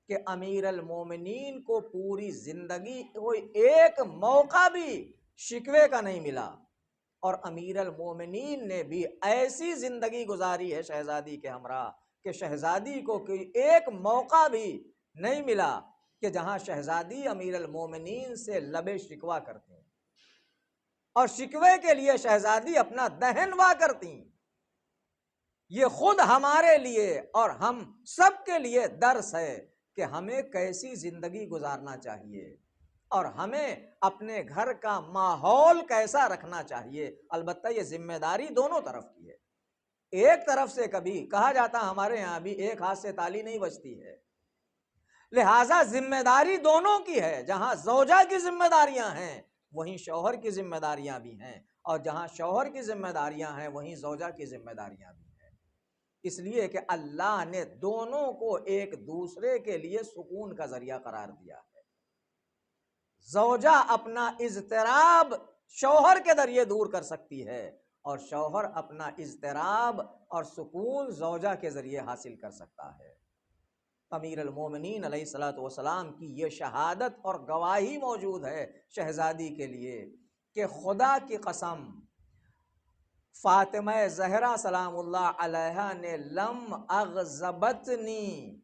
کہ امیر المومنین کو پوری زندگی کوئی ایک موقع بھی شکوے کا نہیں ملا، اور امیر المومنین نے بھی ایسی زندگی گزاری ہے شہزادی کے ہمراہ کہ شہزادی کو کوئی ایک موقع بھی نہیں ملا کہ جہاں شہزادی امیر المومنین سے لب شکوہ کرتے ہیں، اور شکوے کے لیے شہزادی اپنا دہن وا کرتی۔ یہ خود ہمارے لیے اور ہم سب کے لیے درس ہے کہ ہمیں کیسی زندگی گزارنا چاہیے، اور ہمیں اپنے گھر کا ماحول کیسا رکھنا چاہیے۔ البتہ یہ ذمہ داری دونوں طرف کی ہے۔ ایک طرف سے کبھی کہا جاتا ہمارے یہاں بھی ایک ہاتھ سے تالی نہیں بجتی ہے، لہٰذا ذمہ داری دونوں کی ہے۔ جہاں زوجہ کی ذمہ داریاں ہیں وہیں شوہر کی ذمہ داریاں بھی ہیں، اور جہاں شوہر کی ذمہ داریاں ہیں وہیں زوجہ کی ذمہ داریاں بھی ہیں، اس لیے کہ اللہ نے دونوں کو ایک دوسرے کے لیے سکون کا ذریعہ قرار دیا ہے۔ زوجہ اپنا اضطراب شوہر کے ذریعے دور کر سکتی ہے، اور شوہر اپنا اضطراب اور سکون زوجہ کے ذریعے حاصل کر سکتا ہے۔ امیر المومنین علیہ الصلوۃ والسلام کی یہ شہادت اور گواہی موجود ہے شہزادی کے لیے کہ خدا کی قسم فاطمہ زہرا سلام اللہ علیہا نے لم اغضبتنی،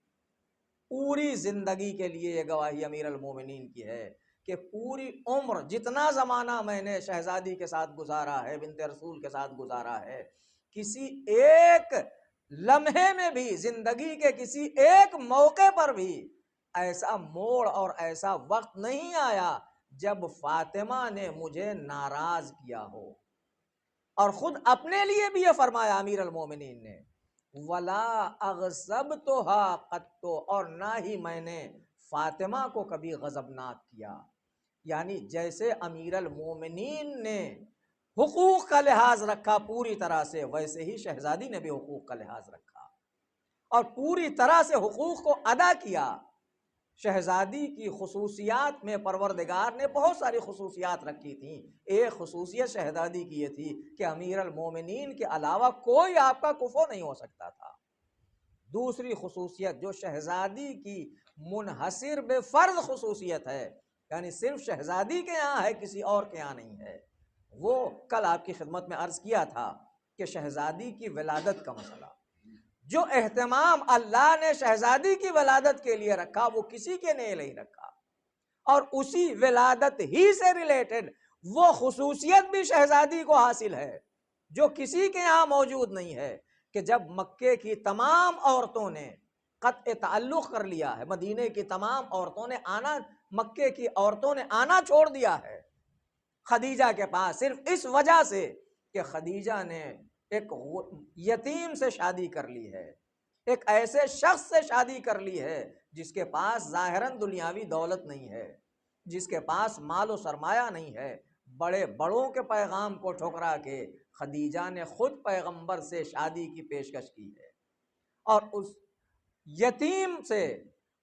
پوری زندگی کے لیے یہ گواہی امیر المومنین کی ہے کہ پوری عمر جتنا زمانہ میں نے شہزادی کے ساتھ گزارا ہے، بنت رسول کے ساتھ گزارا ہے، کسی ایک لمحے میں بھی، زندگی کے کسی ایک موقع پر بھی ایسا موڑ اور ایسا وقت نہیں آیا جب فاطمہ نے مجھے ناراض کیا ہو۔ اور خود اپنے لیے بھی یہ فرمایا امیر المومنین نے، ولا اغضبتها قط، اور نہ ہی میں نے فاطمہ کو کبھی غضبناک کیا۔ یعنی جیسے امیر المومنین نے حقوق کا لحاظ رکھا پوری طرح سے، ویسے ہی شہزادی نے بھی حقوق کا لحاظ رکھا اور پوری طرح سے حقوق کو ادا کیا۔ شہزادی کی خصوصیات میں پروردگار نے بہت ساری خصوصیات رکھی تھیں، ایک خصوصیت شہزادی کی یہ تھی کہ امیر المومنین کے علاوہ کوئی آپ کا کفو نہیں ہو سکتا تھا۔ دوسری خصوصیت جو شہزادی کی منحصر بے فرض خصوصیت ہے، یعنی صرف شہزادی کے یہاں ہے، کسی اور کے یہاں نہیں ہے، وہ کل آپ کی خدمت میں عرض کیا تھا کہ شہزادی کی ولادت کا مسئلہ، جو اہتمام اللہ نے شہزادی کی ولادت کے لیے رکھا وہ کسی کے لیے نہیں رکھا، اور اسی ولادت ہی سے ریلیٹڈ وہ خصوصیت بھی شہزادی کو حاصل ہے جو کسی کے یہاں موجود نہیں ہے، کہ جب مکے کی تمام عورتوں نے قطع تعلق کر لیا ہے، مدینے کی تمام عورتوں نے آنا، مکے کی عورتوں نے آنا چھوڑ دیا ہے خدیجہ کے پاس، صرف اس وجہ سے کہ خدیجہ نے ایک یتیم سے شادی کر لی ہے، ایک ایسے شخص سے شادی کر لی ہے جس کے پاس ظاہراً دنیاوی دولت نہیں ہے، جس کے پاس مال و سرمایہ نہیں ہے۔ بڑے بڑوں کے پیغام کو ٹھکرا کے خدیجہ نے خود پیغمبر سے شادی کی پیشکش کی ہے، اور اس یتیم سے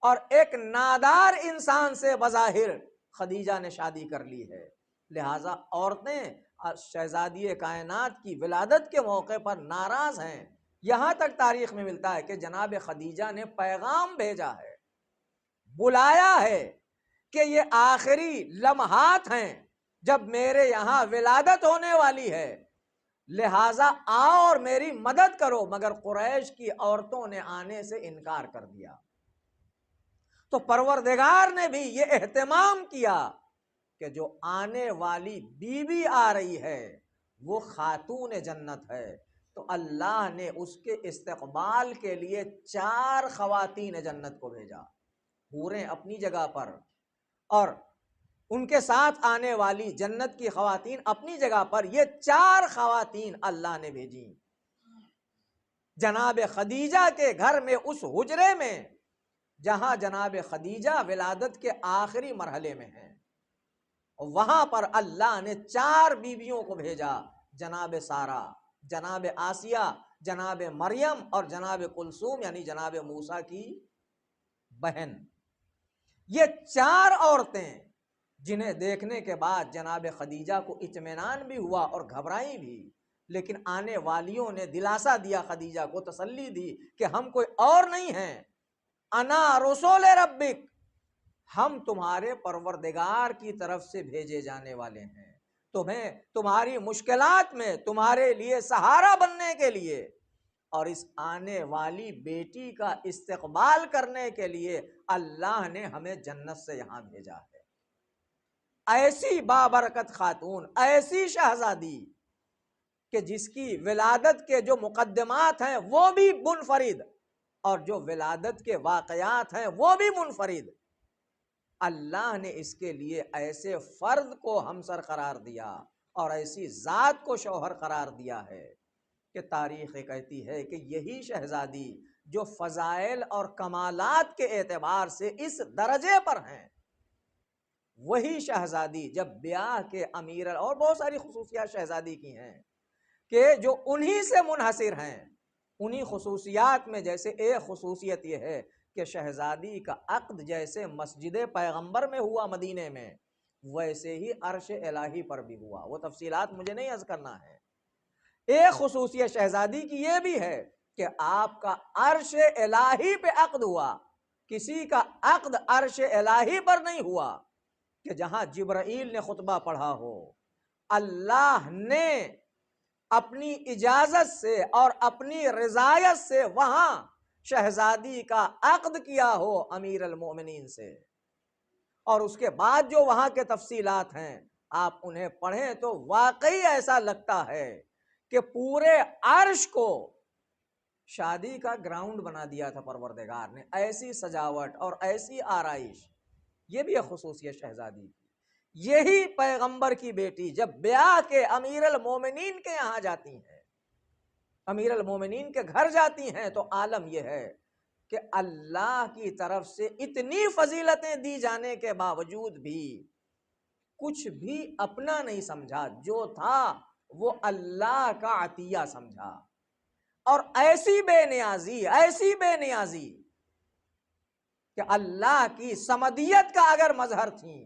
اور ایک نادار انسان سے بظاہر خدیجہ نے شادی کر لی ہے۔ لہٰذا عورتیں شہزادی کائنات کی ولادت کے موقع پر ناراض ہیں، یہاں تک تاریخ میں ملتا ہے کہ جناب خدیجہ نے پیغام بھیجا ہے، بلایا ہے کہ یہ آخری لمحات ہیں جب میرے یہاں ولادت ہونے والی ہے، لہٰذا آؤ اور میری مدد کرو، مگر قریش کی عورتوں نے آنے سے انکار کر دیا۔ تو پروردگار نے بھی یہ اہتمام کیا کہ جو آنے والی بیوی آ رہی ہے وہ خاتون جنت ہے، تو اللہ نے اس کے استقبال کے لیے 4 خواتین جنت کو بھیجا، حوریں اپنی جگہ پر، اور ان کے ساتھ آنے والی جنت کی خواتین اپنی جگہ پر، یہ 4 خواتین اللہ نے بھیجی جناب خدیجہ کے گھر میں، اس حجرے میں جہاں جناب خدیجہ ولادت کے آخری مرحلے میں ہیں، وہاں پر اللہ نے 4 بیویوں کو بھیجا، جناب سارہ، جناب آسیہ، جناب مریم اور جناب کلثوم، یعنی جناب موسیٰ کی بہن۔ یہ 4 عورتیں جنہیں دیکھنے کے بعد جناب خدیجہ کو اطمینان بھی ہوا اور گھبرائی بھی، لیکن آنے والیوں نے دلاسا دیا، خدیجہ کو تسلی دی کہ ہم کوئی اور نہیں ہیں، انا رسول ربک، ہم تمہارے پروردگار کی طرف سے بھیجے جانے والے ہیں، تمہیں تمہاری مشکلات میں تمہارے لیے سہارا بننے کے لیے، اور اس آنے والی بیٹی کا استقبال کرنے کے لیے اللہ نے ہمیں جنت سے یہاں بھیجا ہے۔ ایسی بابرکت خاتون، ایسی شہزادی کہ جس کی ولادت کے جو مقدمات ہیں وہ بھی منفرد، اور جو ولادت کے واقعات ہیں وہ بھی منفرد، اللہ نے اس کے لیے ایسے فرد کو ہمسر قرار دیا اور ایسی ذات کو شوہر قرار دیا ہے کہ تاریخ کہتی ہے کہ یہی شہزادی جو فضائل اور کمالات کے اعتبار سے اس درجے پر ہیں، وہی شہزادی جب بیاہ کے امیر، اور بہت ساری خصوصیات شہزادی کی ہیں کہ جو انہی سے منحصر ہیں، انہی خصوصیات میں جیسے ایک خصوصیت یہ ہے کہ شہزادی کا عقد جیسے مسجد پیغمبر میں ہوا مدینے میں، ویسے ہی عرش الہی پر بھی ہوا، وہ تفصیلات مجھے نہیں عرض کرنا ہے۔ ایک خصوصیت شہزادی کی یہ بھی ہے کہ آپ کا عرش الہی پہ عقد ہوا، کسی کا عقد عرش الہی پر نہیں ہوا کہ جہاں جبرائیل نے خطبہ پڑھا ہو، اللہ نے اپنی اجازت سے اور اپنی رضایت سے وہاں شہزادی کا عقد کیا ہو امیر المومنین سے، اور اس کے بعد جو وہاں کے تفصیلات ہیں آپ انہیں پڑھیں تو واقعی ایسا لگتا ہے کہ پورے عرش کو شادی کا گراؤنڈ بنا دیا تھا پروردگار نے، ایسی سجاوٹ اور ایسی آرائش۔ یہ بھی ایک خصوصیت شہزادی کی۔ یہی پیغمبر کی بیٹی جب بیاہ کے امیر المومنین کے یہاں جاتی ہیں، امیر المومنین کے گھر جاتی ہیں، تو عالم یہ ہے کہ اللہ کی طرف سے اتنی فضیلتیں دی جانے کے باوجود بھی کچھ بھی اپنا نہیں سمجھا، جو تھا وہ اللہ کا عطیہ سمجھا، اور ایسی بے نیازی کہ اللہ کی صمدیت کا اگر مظہر تھیں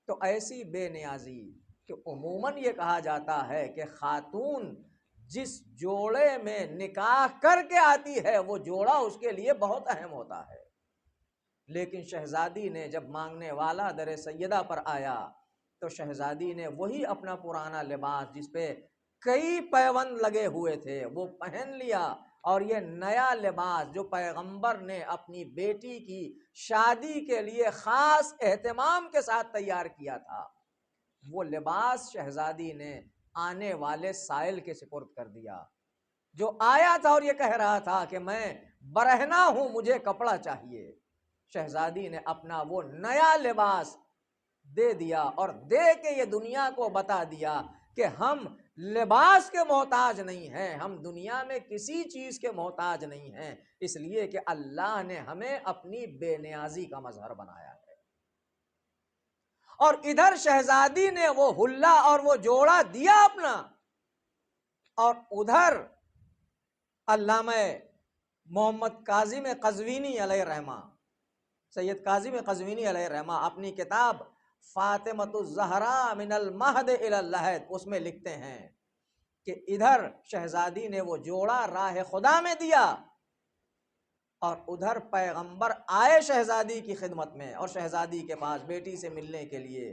تو ایسی بے نیازی کہ عموماً یہ کہا جاتا ہے کہ خاتون جس جوڑے میں نکاح کر کے آتی ہے وہ جوڑا اس کے لیے بہت اہم ہوتا ہے، لیکن شہزادی نے جب مانگنے والا در سیدہ پر آیا تو شہزادی نے وہی اپنا پرانا لباس جس پہ کئی پیوند لگے ہوئے تھے وہ پہن لیا، اور یہ نیا لباس جو پیغمبر نے اپنی بیٹی کی شادی کے لیے خاص اہتمام کے ساتھ تیار کیا تھا، وہ لباس شہزادی نے آنے والے سائل کے سپرد کر دیا، جو آیا تھا اور یہ کہہ رہا تھا کہ میں برہنہ ہوں، مجھے کپڑا چاہیے۔ شہزادی نے اپنا وہ نیا لباس دے دیا اور دے کے یہ دنیا کو بتا دیا کہ ہم لباس کے محتاج نہیں ہیں، ہم دنیا میں کسی چیز کے محتاج نہیں ہیں، اس لیے کہ اللہ نے ہمیں اپنی بے نیازی کا مظہر بنایا ہے۔ اور ادھر شہزادی نے وہ حلہ اور وہ جوڑا دیا اپنا، اور ادھر علامہ محمد کاظم قزوینی علیہ الرحمہ، سید کاظم قزوینی علیہ الرحمہ اپنی کتاب فاطمۃ الزہراء من المہد الی اللحد اس میں لکھتے ہیں کہ ادھر شہزادی نے وہ جوڑا راہ خدا میں دیا، اور ادھر پیغمبر آئے شہزادی کی خدمت میں اور شہزادی کے پاس بیٹی سے ملنے کے لیے،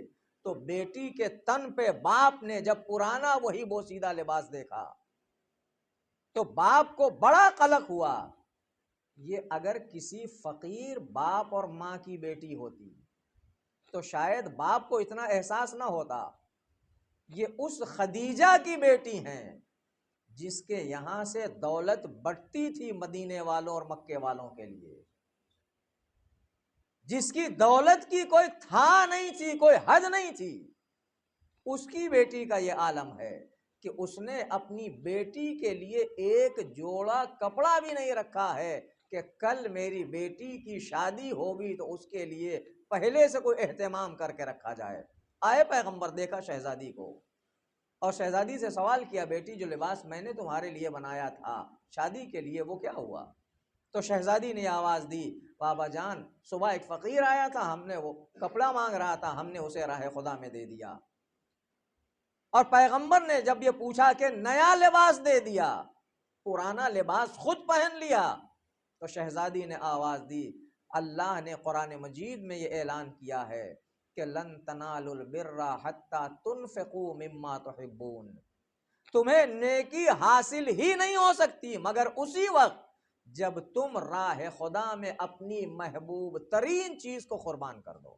تو بیٹی کے تن پہ باپ نے جب پرانا وہی بوسیدہ لباس دیکھا تو باپ کو بڑا قلق ہوا۔ یہ اگر کسی فقیر باپ اور ماں کی بیٹی ہوتی تو شاید باپ کو اتنا احساس نہ ہوتا، یہ اس خدیجہ کی بیٹی ہیں جس کے یہاں سے دولت بٹتی تھی مدینے والوں اور مکے والوں کے لیے، جس کی دولت کی کوئی تھا نہیں تھی، کوئی حد نہیں تھی، اس کی بیٹی کا یہ عالم ہے کہ اس نے اپنی بیٹی کے لیے ایک جوڑا کپڑا بھی نہیں رکھا ہے کہ کل میری بیٹی کی شادی ہوگی تو اس کے لیے پہلے سے کوئی اہتمام کر کے رکھا جائے۔ آئے پیغمبر، دیکھا شہزادی کو اور شہزادی سے سوال کیا، بیٹی جو لباس میں نے تمہارے لیے بنایا تھا شادی کے لیے وہ کیا ہوا؟ تو شہزادی نے آواز دی، بابا جان صبح ایک فقیر آیا تھا، ہم نے وہ کپڑا مانگ رہا تھا، ہم نے اسے راہ خدا میں دے دیا۔ اور پیغمبر نے جب یہ پوچھا کہ نیا لباس دے دیا، پرانا لباس خود پہن لیا، تو شہزادی نے آواز دی، اللہ نے قرآن مجید میں یہ اعلان کیا ہے کہ لن تنالوا البر حتی تنفقوا مما تحبون، تمہیں نیکی حاصل ہی نہیں ہو سکتی مگر اسی وقت جب تم راہ خدا میں اپنی محبوب ترین چیز کو قربان کر دو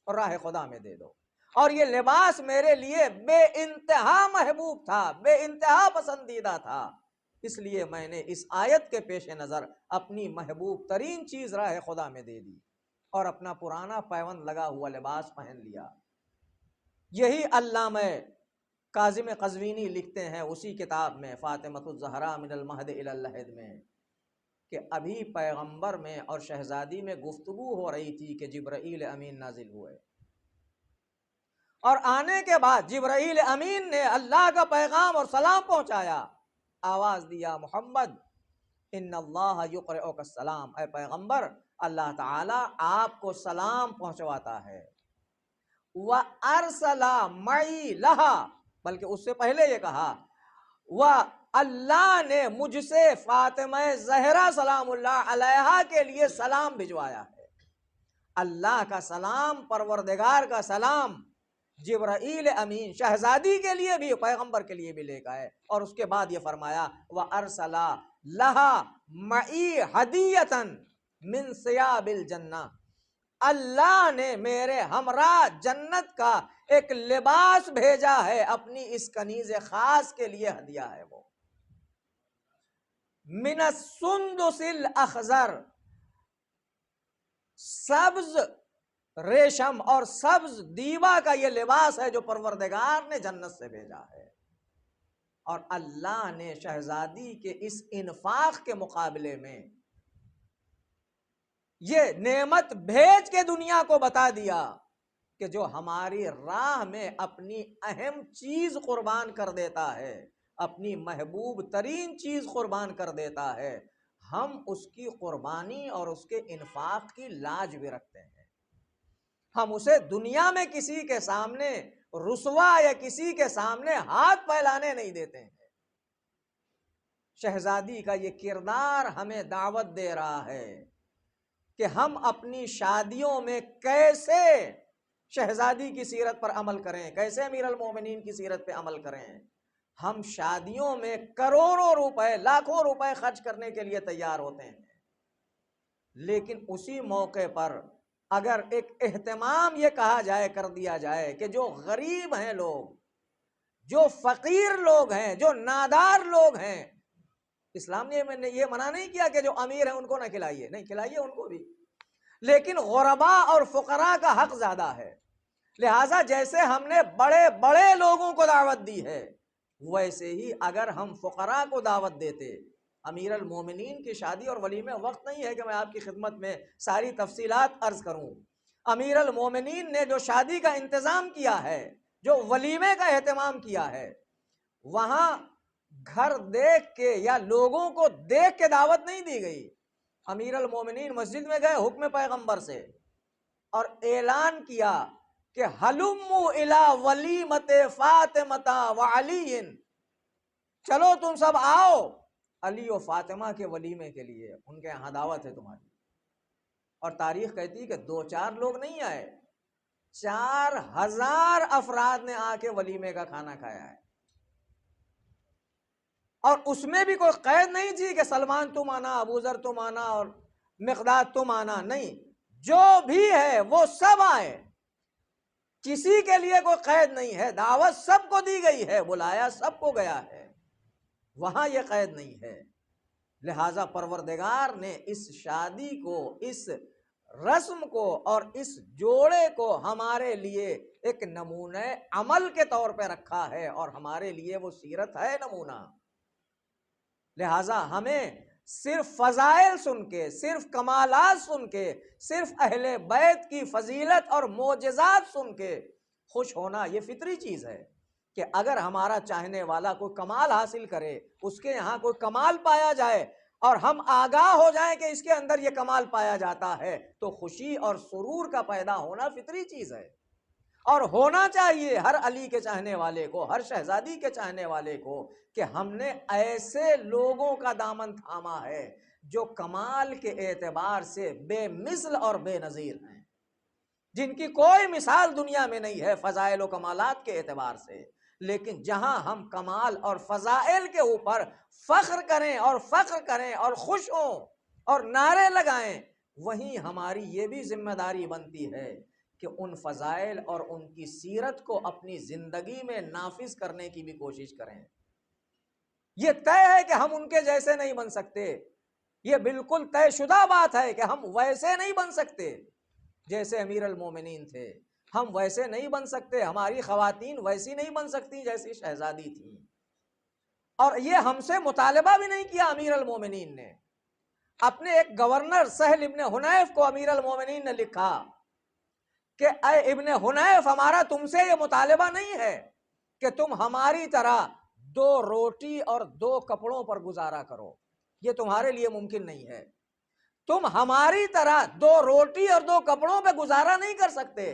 اور راہ خدا میں دے دو۔ اور یہ لباس میرے لیے بے انتہا محبوب تھا، بے انتہا پسندیدہ تھا، اس لیے میں نے اس آیت کے پیش نظر اپنی محبوب ترین چیز راہ خدا میں دے دی اور اپنا پرانا پیوند لگا ہوا لباس پہن لیا۔ یہی علامہ کاظم قزوینی لکھتے ہیں اسی کتاب میں فاطمۃ الزہراء من المہد الی اللحد میں کہ ابھی پیغمبر میں اور شہزادی میں گفتگو ہو رہی تھی کہ جبرائیل امین نازل ہوئے، اور آنے کے بعد جبرائیل امین نے اللہ کا پیغام اور سلام پہنچایا، آواز دیا، محمد ان اللہ یقرئک السلام، اے پیغمبر اللہ تعالیٰ آپ کو سلام پہنچواتا ہے۔ وَأَرْسَلَ مَعِي لَهَا، بلکہ اس سے پہلے یہ کہا اللہ نے مجھ سے فاطمہ زہرا سلام اللہ علیہا کے لیے سلام بھجوایا ہے۔ اللہ کا سلام، پروردگار کا سلام جبرائیل امین شہزادی کے لیے بھی، پیغمبر کے لیے بھی لے گئے، اور اس کے بعد یہ فرمایا وَأَرْسَلَ لَهَا مَعِي هَدِيَّةً مِّن ثِيَابِ الْجَنَّةِ، اللہ نے میرے ہمراہ جنت کا ایک لباس بھیجا ہے، اپنی اس کنیز خاص کے لیے ہدیہ ہے وہ، مِنَ السُّنْدُسِ الْأَخْضَرِ، سبز ریشم اور سبز دیبا کا یہ لباس ہے جو پروردگار نے جنت سے بھیجا ہے۔ اور اللہ نے شہزادی کے اس انفاق کے مقابلے میں یہ نعمت بھیج کے دنیا کو بتا دیا کہ جو ہماری راہ میں اپنی اہم چیز قربان کر دیتا ہے، اپنی محبوب ترین چیز قربان کر دیتا ہے، ہم اس کی قربانی اور اس کے انفاق کی لاج بھی رکھتے ہیں، ہم اسے دنیا میں کسی کے سامنے رسوا یا کسی کے سامنے ہاتھ پھیلانے نہیں دیتے ہیں۔ شہزادی کا یہ کردار ہمیں دعوت دے رہا ہے کہ ہم اپنی شادیوں میں کیسے شہزادی کی سیرت پر عمل کریں، کیسے امیر المومنین کی سیرت پہ عمل کریں۔ ہم شادیوں میں کروڑوں روپے، لاکھوں روپے خرچ کرنے کے لیے تیار ہوتے ہیں، لیکن اسی موقع پر اگر ایک اہتمام یہ کہا جائے، کر دیا جائے کہ جو غریب ہیں لوگ، جو فقیر لوگ ہیں، جو نادار لوگ ہیں، اسلام نے یہ منع نہیں کیا کہ جو امیر ہیں ان کو نہ کھلائیے، نہیں، کھلائیے ان کو بھی، لیکن غربا اور فقراء کا حق زیادہ ہے، لہٰذا جیسے ہم نے بڑے بڑے لوگوں کو دعوت دی ہے، ویسے ہی اگر ہم فقراء کو دعوت دیتے۔ امیر المومنین کی شادی اور ولیمے، وقت نہیں ہے کہ میں آپ کی خدمت میں ساری تفصیلات عرض کروں، امیر المومنین نے جو شادی کا انتظام کیا ہے، جو ولیمے کا اہتمام کیا ہے، وہاں گھر دیکھ کے یا لوگوں کو دیکھ کے دعوت نہیں دی گئی، امیر المومنین مسجد میں گئے حکم پیغمبر سے اور اعلان کیا کہ ہلموا الی ولیمۃ فاطمۃ وعلی، چلو تم سب آؤ علی و فاطمہ کے ولیمے کے لیے، ان کے یہاں دعوت ہے تمہاری۔ اور تاریخ کہتی ہے کہ 2-4 لوگ نہیں آئے، 4000 افراد نے آ کے ولیمے کا کھانا کھایا ہے، اور اس میں بھی کوئی قید نہیں تھی کہ سلمان تم آنا، ابو ذر تم آنا اور مقداد تم آنا، نہیں، جو بھی ہے وہ سب آئے، کسی کے لیے کوئی قید نہیں ہے، دعوت سب کو دی گئی ہے، بلایا سب کو گیا ہے، وہاں یہ قید نہیں ہے۔ لہٰذا پروردگار نے اس شادی کو، اس رسم کو اور اس جوڑے کو ہمارے لیے ایک نمونہ عمل کے طور پہ رکھا ہے، اور ہمارے لیے وہ سیرت ہے نمونہ۔ لہٰذا ہمیں صرف فضائل سن کے، صرف کمالات سن کے، صرف اہل بیت کی فضیلت اور معجزات سن کے خوش ہونا یہ فطری چیز ہے کہ اگر ہمارا چاہنے والا کوئی کمال حاصل کرے، اس کے یہاں کوئی کمال پایا جائے اور ہم آگاہ ہو جائیں کہ اس کے اندر یہ کمال پایا جاتا ہے، تو خوشی اور سرور کا پیدا ہونا فطری چیز ہے، اور ہونا چاہیے ہر علی کے چاہنے والے کو، ہر شہزادی کے چاہنے والے کو، کہ ہم نے ایسے لوگوں کا دامن تھاما ہے جو کمال کے اعتبار سے بے مثل اور بے نظیر ہیں، جن کی کوئی مثال دنیا میں نہیں ہے فضائل و کمالات کے اعتبار سے، لیکن جہاں ہم کمال اور فضائل کے اوپر فخر کریں اور فخر کریں اور خوش ہوں اور نعرے لگائیں، وہیں ہماری یہ بھی ذمہ داری بنتی ہے کہ ان فضائل اور ان کی سیرت کو اپنی زندگی میں نافذ کرنے کی بھی کوشش کریں۔ یہ طے ہے کہ ہم ان کے جیسے نہیں بن سکتے، یہ بالکل طے شدہ بات ہے کہ ہم ویسے نہیں بن سکتے جیسے امیر المومنین تھے، ہم ویسے نہیں بن سکتے، ہماری خواتین ویسی نہیں بن سکتی جیسی شہزادی تھیں، اور یہ ہم سے مطالبہ بھی نہیں کیا امیر المومنین نے، اپنے ایک گورنر سہل ابن حنیف کو امیر المومنین نے لکھا کہ اے ابن حنیف، ہمارا تم سے یہ مطالبہ نہیں ہے کہ تم ہماری طرح 2 روٹی اور 2 کپڑوں پر گزارا کرو، یہ تمہارے لیے ممکن نہیں ہے، تم ہماری طرح 2 روٹی اور 2 کپڑوں پہ گزارا نہیں کر سکتے،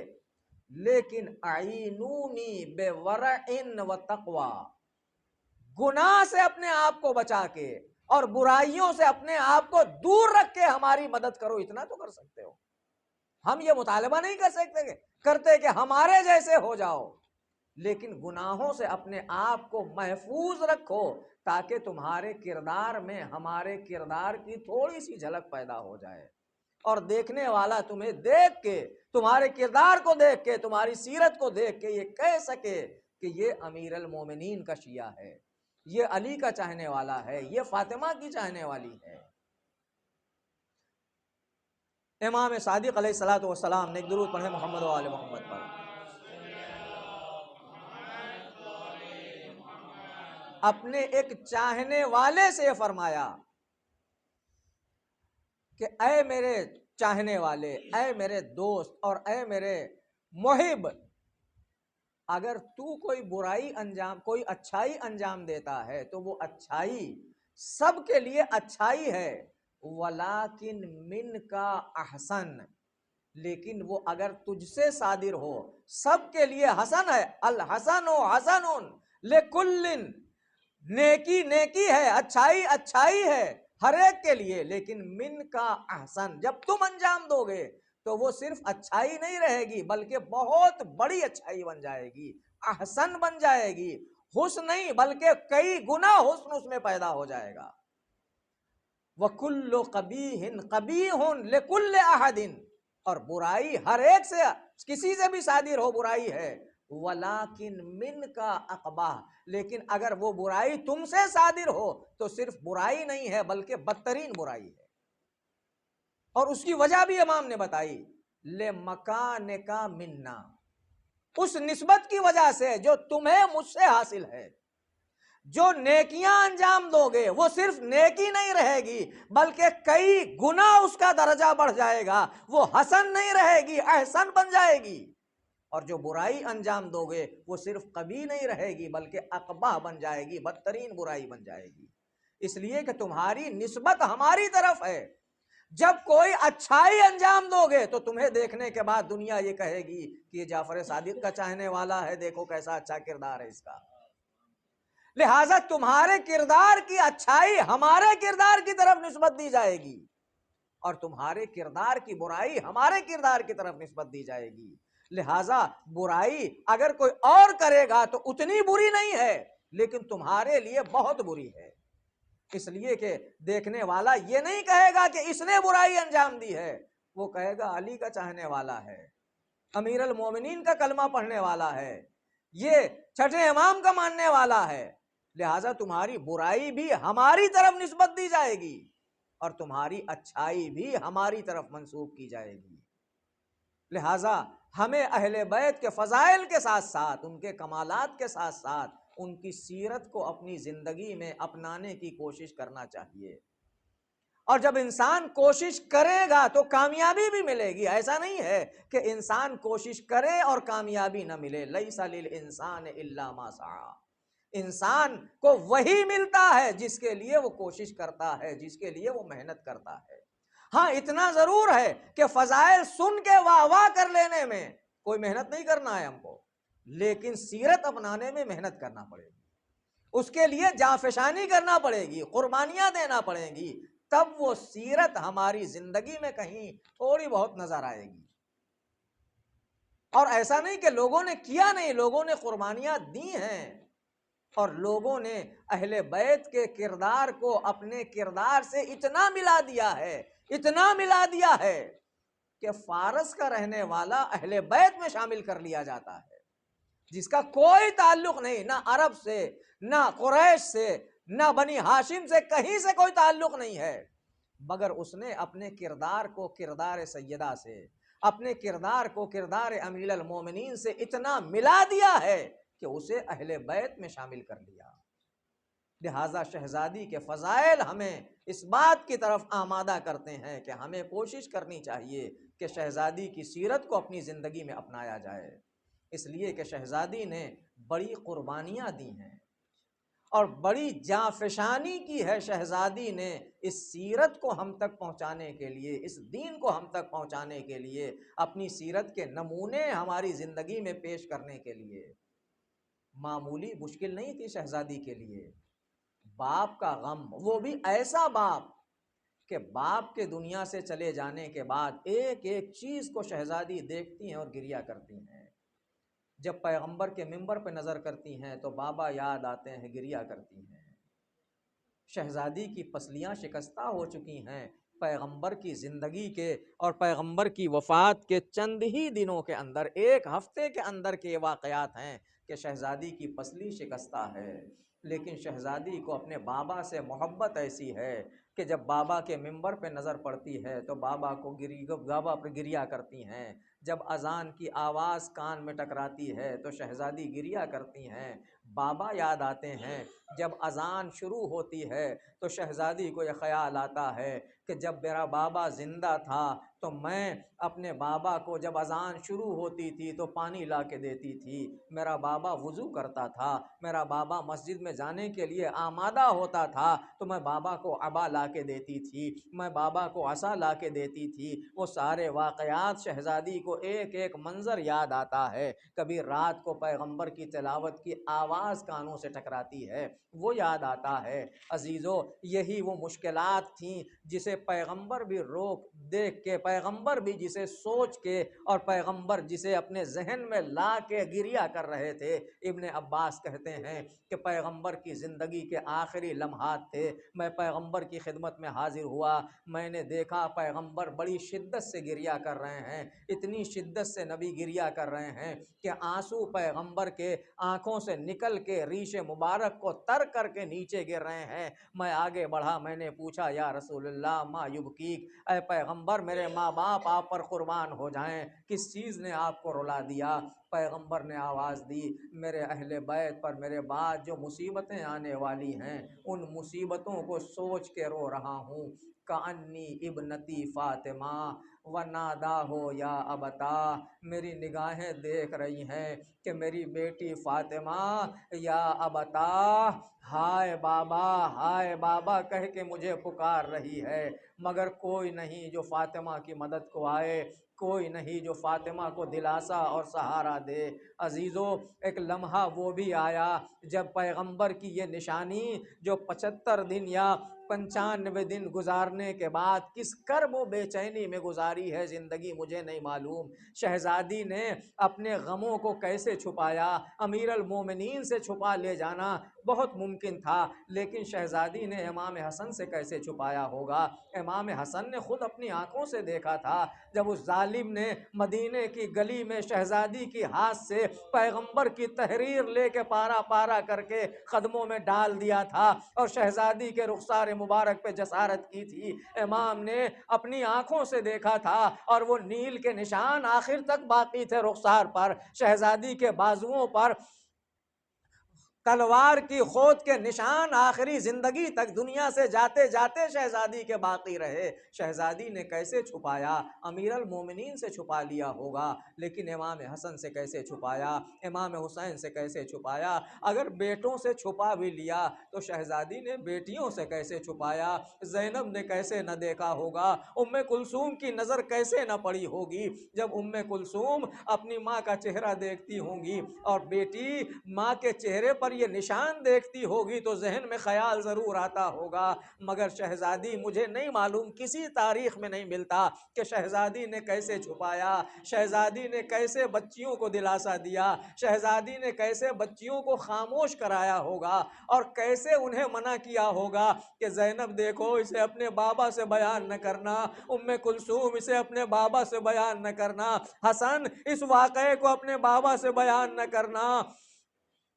لیکن اعینونی بورع و تقوی، گناہ سے اپنے آپ کو بچا کے اور برائیوں سے اپنے آپ کو دور رکھ کے ہماری مدد کرو، اتنا تو کر سکتے ہو۔ ہم یہ مطالبہ نہیں کرتے کہ ہمارے جیسے ہو جاؤ، لیکن گناہوں سے اپنے آپ کو محفوظ رکھو تاکہ تمہارے کردار میں ہمارے کردار کی تھوڑی سی جھلک پیدا ہو جائے، اور دیکھنے والا تمہیں دیکھ کے، تمہارے کردار کو دیکھ کے، تمہاری سیرت کو دیکھ کے یہ کہہ سکے کہ یہ امیر المومنین کا شیعہ ہے، یہ علی کا چاہنے والا ہے، یہ فاطمہ کی چاہنے والی ہے۔ امام صادق علیہ الصلوۃ والسلام نے ایک درود پڑھے محمد و آل محمد پر، اپنے ایک چاہنے والے سے فرمایا کہ اے میرے چاہنے والے، اے میرے دوست اور اے میرے محب، اگر تو کوئی برائی انجام، کوئی اچھائی انجام دیتا ہے تو وہ اچھائی سب کے لیے اچھائی ہے، ولیکن من کا احسن، لیکن وہ اگر تجھ سے صادر ہو سب کے لیے حسن ہے، الحسن حسن لکل، نیکی نیکی ہے، اچھائی اچھائی ہے ہر ایک کے لیے، لیکن من کا احسن، جب تم انجام دو گے تو وہ صرف اچھائی نہیں رہے گی بلکہ بہت بڑی اچھائی بن جائے گی، احسن بن جائے گی، حسن نہیں بلکہ کئی گنا حسن اس میں پیدا ہو جائے گا۔ وَكُلُّ قَبِيحٍ قَبِيحٌ لِكُلِّ أَحَدٍ، اور برائی ہر ایک سے، کسی سے بھی صادر ہو برائی ہے، وَلَكِن مِن کا اقبح، لیکن اگر وہ برائی تم سے صادر ہو تو صرف برائی نہیں ہے بلکہ بدترین برائی ہے، اور اس کی وجہ بھی امام نے بتائی، لِمَكَانِكَ مِنَّا، اس نسبت کی وجہ سے جو تمہیں مجھ سے حاصل ہے، جو نیکیاں انجام دو گے وہ صرف نیکی نہیں رہے گی بلکہ کئی گنا اس کا درجہ بڑھ جائے گا، وہ حسن نہیں رہے گی، احسن بن جائے گی، اور جو برائی انجام دو گے وہ صرف قبیح نہیں رہے گی بلکہ اقبح بن جائے گی، بدترین برائی بن جائے گی، اس لیے کہ تمہاری نسبت ہماری طرف ہے۔ جب کوئی اچھائی انجام دو گے تو تمہیں دیکھنے کے بعد دنیا یہ کہے گی کہ یہ جعفر صادق کا چاہنے والا ہے، دیکھو کیسا اچھا کردار ہے اس کا، لہٰذا تمہارے کردار کی اچھائی ہمارے کردار کی طرف نسبت دی جائے گی، اور تمہارے کردار کی برائی ہمارے کردار کی طرف نسبت دی جائے گی، لہٰذا برائی اگر کوئی اور کرے گا تو اتنی بری نہیں ہے لیکن تمہارے لیے بہت بری ہے، اس لیے کہ دیکھنے والا یہ نہیں کہے گا کہ اس نے برائی انجام دی ہے، وہ کہے گا علی کا چاہنے والا ہے، امیر المومنین کا کلمہ پڑھنے والا ہے، یہ چھٹے امام کا ماننے والا ہے، لہٰذا تمہاری برائی بھی ہماری طرف نسبت دی جائے گی اور تمہاری اچھائی بھی ہماری طرف منسوب کی جائے گی۔ لہٰذا ہمیں اہل بیت کے فضائل کے ساتھ ساتھ، ان کے کمالات کے ساتھ ساتھ ان کی سیرت کو اپنی زندگی میں اپنانے کی کوشش کرنا چاہیے، اور جب انسان کوشش کرے گا تو کامیابی بھی ملے گی، ایسا نہیں ہے کہ انسان کوشش کرے اور کامیابی نہ ملے، لیس للانسان الا ما سعی، انسان کو وہی ملتا ہے جس کے لیے وہ کوشش کرتا ہے، جس کے لیے وہ محنت کرتا ہے۔ ہاں اتنا ضرور ہے کہ فضائل سن کے واہ واہ کر لینے میں کوئی محنت نہیں کرنا ہے ہم کو، لیکن سیرت اپنانے میں محنت کرنا پڑے گی، اس کے لیے جانفشانی کرنا پڑے گی، قربانیاں دینا پڑیں گی، تب وہ سیرت ہماری زندگی میں کہیں تھوڑی بہت نظر آئے گی۔ اور ایسا نہیں کہ لوگوں نے کیا نہیں، لوگوں نے قربانیاں دی ہیں، اور لوگوں نے اہل بیت کے کردار کو اپنے کردار سے اتنا ملا دیا ہے، اتنا ملا دیا ہے کہ فارس کا رہنے والا اہل بیت میں شامل کر لیا جاتا ہے، جس کا کوئی تعلق نہیں، نہ عرب سے، نہ قریش سے، نہ بنی ہاشم سے، کہیں سے کوئی تعلق نہیں ہے، مگر اس نے اپنے کردار کو کردار سیدہ سے، اپنے کردار کو کردار امیر المومنین سے اتنا ملا دیا ہے کہ اسے اہل بیت میں شامل کر لیا۔ لہٰذا شہزادی کے فضائل ہمیں اس بات کی طرف آمادہ کرتے ہیں کہ ہمیں کوشش کرنی چاہیے کہ شہزادی کی سیرت کو اپنی زندگی میں اپنایا جائے، اس لیے کہ شہزادی نے بڑی قربانیاں دی ہیں اور بڑی جانفشانی کی ہے شہزادی نے اس سیرت کو ہم تک پہنچانے کے لیے، اس دین کو ہم تک پہنچانے کے لیے، اپنی سیرت کے نمونے ہماری زندگی میں پیش کرنے کے لیے۔ معمولی مشکل نہیں تھی شہزادی کے لیے، باپ کا غم، وہ بھی ایسا باپ کہ باپ کے دنیا سے چلے جانے کے بعد ایک ایک چیز کو شہزادی دیکھتی ہیں اور گریہ کرتی ہیں۔ جب پیغمبر کے منبر پہ نظر کرتی ہیں تو بابا یاد آتے ہیں، گریہ کرتی ہیں۔ شہزادی کی پسلیاں شکستہ ہو چکی ہیں پیغمبر کی زندگی کے اور پیغمبر کی وفات کے چند ہی دنوں کے اندر، ایک ہفتے کے اندر کے یہ واقعات ہیں کہ شہزادی کی پسلی شکستہ ہے، لیکن شہزادی کو اپنے بابا سے محبت ایسی ہے کہ جب بابا کے منبر پہ نظر پڑتی ہے تو بابا پر گریہ کرتی ہیں۔ جب اذان کی آواز کان میں ٹکراتی ہے تو شہزادی گریہ کرتی ہیں، بابا یاد آتے ہیں۔ جب اذان شروع ہوتی ہے تو شہزادی کو یہ خیال آتا ہے کہ جب میرا بابا زندہ تھا تو میں اپنے بابا کو جب اذان شروع ہوتی تھی تو پانی لا کے دیتی تھی، میرا بابا وضو کرتا تھا، میرا بابا مسجد میں جانے کے لیے آمادہ ہوتا تھا تو میں بابا کو عبا لا کے دیتی تھی، میں بابا کو عصا لا کے دیتی تھی۔ وہ سارے واقعات شہزادی کو ایک ایک منظر یاد آتا ہے۔ کبھی رات کو پیغمبر کی تلاوت کی آواز کانوں سے ٹکراتی ہے، وہ یاد آتا ہے۔ عزیزو، یہی وہ مشکلات تھیں جسے پیغمبر بھی دیکھ کے، پیغمبر بھی جسے سوچ کے اور پیغمبر جسے اپنے ذہن میں لا کے گریہ کر رہے تھے۔ ابن عباس کہتے ہیں کہ پیغمبر کی زندگی کے آخری لمحات تھے، میں پیغمبر کی خدمت میں حاضر ہوا، میں نے دیکھا پیغمبر بڑی شدت سے گریہ کر رہے ہیں، اتنی شدت سے نبی گریہ کر رہے ہیں کہ آنسو پیغمبر کے آنکھوں سے نکل کے ریش مبارک کو تر کر کے نیچے گر رہے ہیں۔ میں آگے بڑھا، میں نے پوچھا یا رسول اللہ ما یبکیک، اے پیغمبر میرے ماں باپ آپ پر قربان ہو جائیں، کس چیز نے آپ کو رلا دیا؟ پیغمبر نے آواز دی، میرے اہل بیت پر میرے بعد جو مصیبتیں آنے والی ہیں ان مصیبتوں کو سوچ کے رو رہا ہوں۔ کأنی ابنتی فاطمہ وناداہ یا ابتا، میری نگاہیں دیکھ رہی ہیں کہ میری بیٹی فاطمہ یا ابتا، ہائے بابا کہہ کے مجھے پکار رہی ہے، مگر کوئی نہیں جو فاطمہ کی مدد کو آئے، کوئی نہیں جو فاطمہ کو دلاسا اور سہارا دے۔ عزیزو، ایک لمحہ وہ بھی آیا جب پیغمبر کی یہ نشانی جو 75 دن یا 95 دن گزارنے کے بعد کس کرب و بے چینی میں گزاری ہے زندگی مجھے نہیں معلوم۔ شہزادی نے اپنے غموں کو کیسے چھپایا؟ امیر المومنین سے چھپا لے جانا بہت ممکن تھا، لیکن شہزادی نے امام حسن سے کیسے چھپایا ہوگا؟ امام حسن نے خود اپنی آنکھوں سے دیکھا تھا جب اس ظالم نے مدینے کی گلی میں شہزادی کی ہاتھ سے پیغمبر کی تحریر لے کے پارا پارا کر کے قدموں میں ڈال دیا تھا اور شہزادی کے رخسار مبارک پہ جسارت کی تھی۔ امام نے اپنی آنکھوں سے دیکھا تھا اور وہ نیل کے نشان آخر تک باقی تھے رخسار پر، شہزادی کے بازوؤں پر تلوار کی خود کے نشان آخری زندگی تک دنیا سے جاتے جاتے شہزادی کے باقی رہے۔ شہزادی نے کیسے چھپایا؟ امیر المومنین سے چھپا لیا ہوگا، لیکن امام حسن سے کیسے چھپایا؟ امام حسین سے کیسے چھپایا؟ اگر بیٹوں سے چھپا بھی لیا تو شہزادی نے بیٹیوں سے کیسے چھپایا؟ زینب نے کیسے نہ دیکھا ہوگا؟ ام کلثوم کی نظر کیسے نہ پڑی ہوگی؟ جب ام کلثوم اپنی ماں کا چہرہ دیکھتی ہوں گی اور بیٹی ماں کے چہرے پر یہ نشان دیکھتی ہوگی تو ذہن میں خیال ضرور آتا ہوگا، مگر شہزادی مجھے نہیں معلوم، کسی تاریخ میں نہیں ملتا کہ شہزادی نے کیسے چھپایا، شہزادی نے کیسے بچیوں کو دلاسا دیا، شہزادی نے کیسے بچیوں کو خاموش کرایا ہوگا اور کیسے انہیں منع کیا ہوگا کہ زینب دیکھو اسے اپنے بابا سے بیان نہ کرنا، ام کلثوم اسے اپنے بابا سے بیان نہ کرنا، حسن اس واقعے کو اپنے بابا سے بیان نہ کرنا۔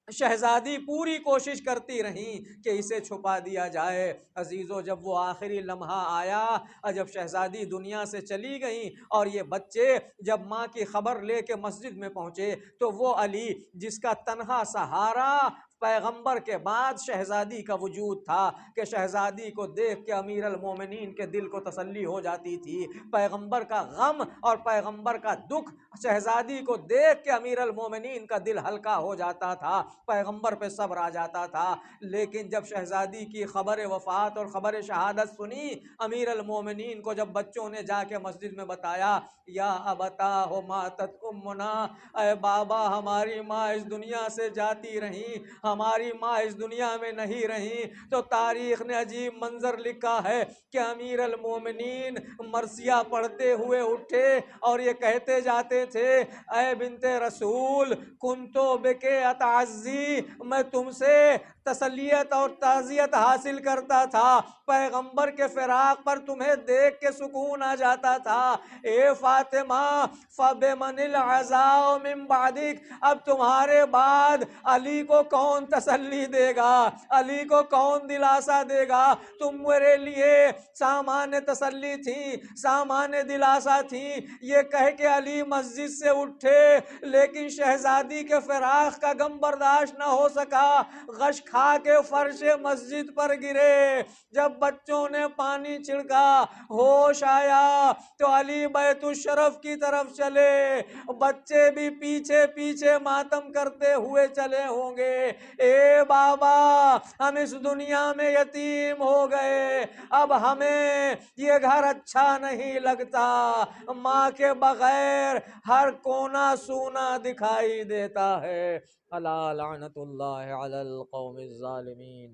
شہزادی پوری کوشش کرتی رہیں کہ اسے چھپا دیا جائے۔ عزیزو، جب وہ آخری لمحہ آیا اور جب شہزادی دنیا سے چلی گئیں اور یہ بچے جب ماں کی خبر لے کے مسجد میں پہنچے تو وہ علی جس کا تنہا سہارا پیغمبر کے بعد شہزادی کا وجود تھا کہ شہزادی کو دیکھ کے امیر المومنین کے دل کو تسلی ہو جاتی تھی، پیغمبر کا غم اور پیغمبر کا دکھ شہزادی کو دیکھ کے امیر المومنین کا دل ہلکا ہو جاتا تھا، پیغمبر پہ صبر آ جاتا تھا۔ لیکن جب شہزادی کی خبر وفات اور خبر شہادت سنی، امیر المومنین کو جب بچوں نے جا کے مسجد میں بتایا، یا ابتاہ ماتت امنا، اے بابا ہماری ماں اس دنیا سے جاتی رہیں، ہماری ماں اس دنیا میں نہیں رہی تو تاریخ نے عجیب منظر لکھا ہے کہ امیر المومنین مرثیہ پڑھتے ہوئے اٹھے اور یہ کہتے جاتے تھے اے بنت رسول کنتو بکے اتعزی، میں تم سے تسلیت اور تعزیت حاصل کرتا تھا، پیغمبر کے فراق پر تمہیں دیکھ کے سکون آ جاتا تھا۔ اے فاطمہ فبمن العزاء من بعدک، اب تمہارے بعد علی کو کون تسلی دے گا، علی کو کون دلاسا دے گا؟ تم میرے لیے سامان تسلی تھی، سامان دلاسا تھی۔ یہ کہہ کے علی مسجد سے اٹھے لیکن شہزادی کے فراق کا غم برداشت نہ ہو سکا، غش کھا کے فرش مسجد پر گرے۔ جب بچوں نے پانی چھڑکا ہوش آیا تو علی بیت الشرف کی طرف چلے، بچے بھی پیچھے پیچھے ماتم کرتے ہوئے چلے ہوں گے، اے بابا ہم اس دنیا میں یتیم ہو گئے، اب ہمیں یہ گھر اچھا نہیں لگتا، ماں کے بغیر ہر کونا سونا دکھائی دیتا ہے۔ الا لعنت اللہ علی القوم الظالمین۔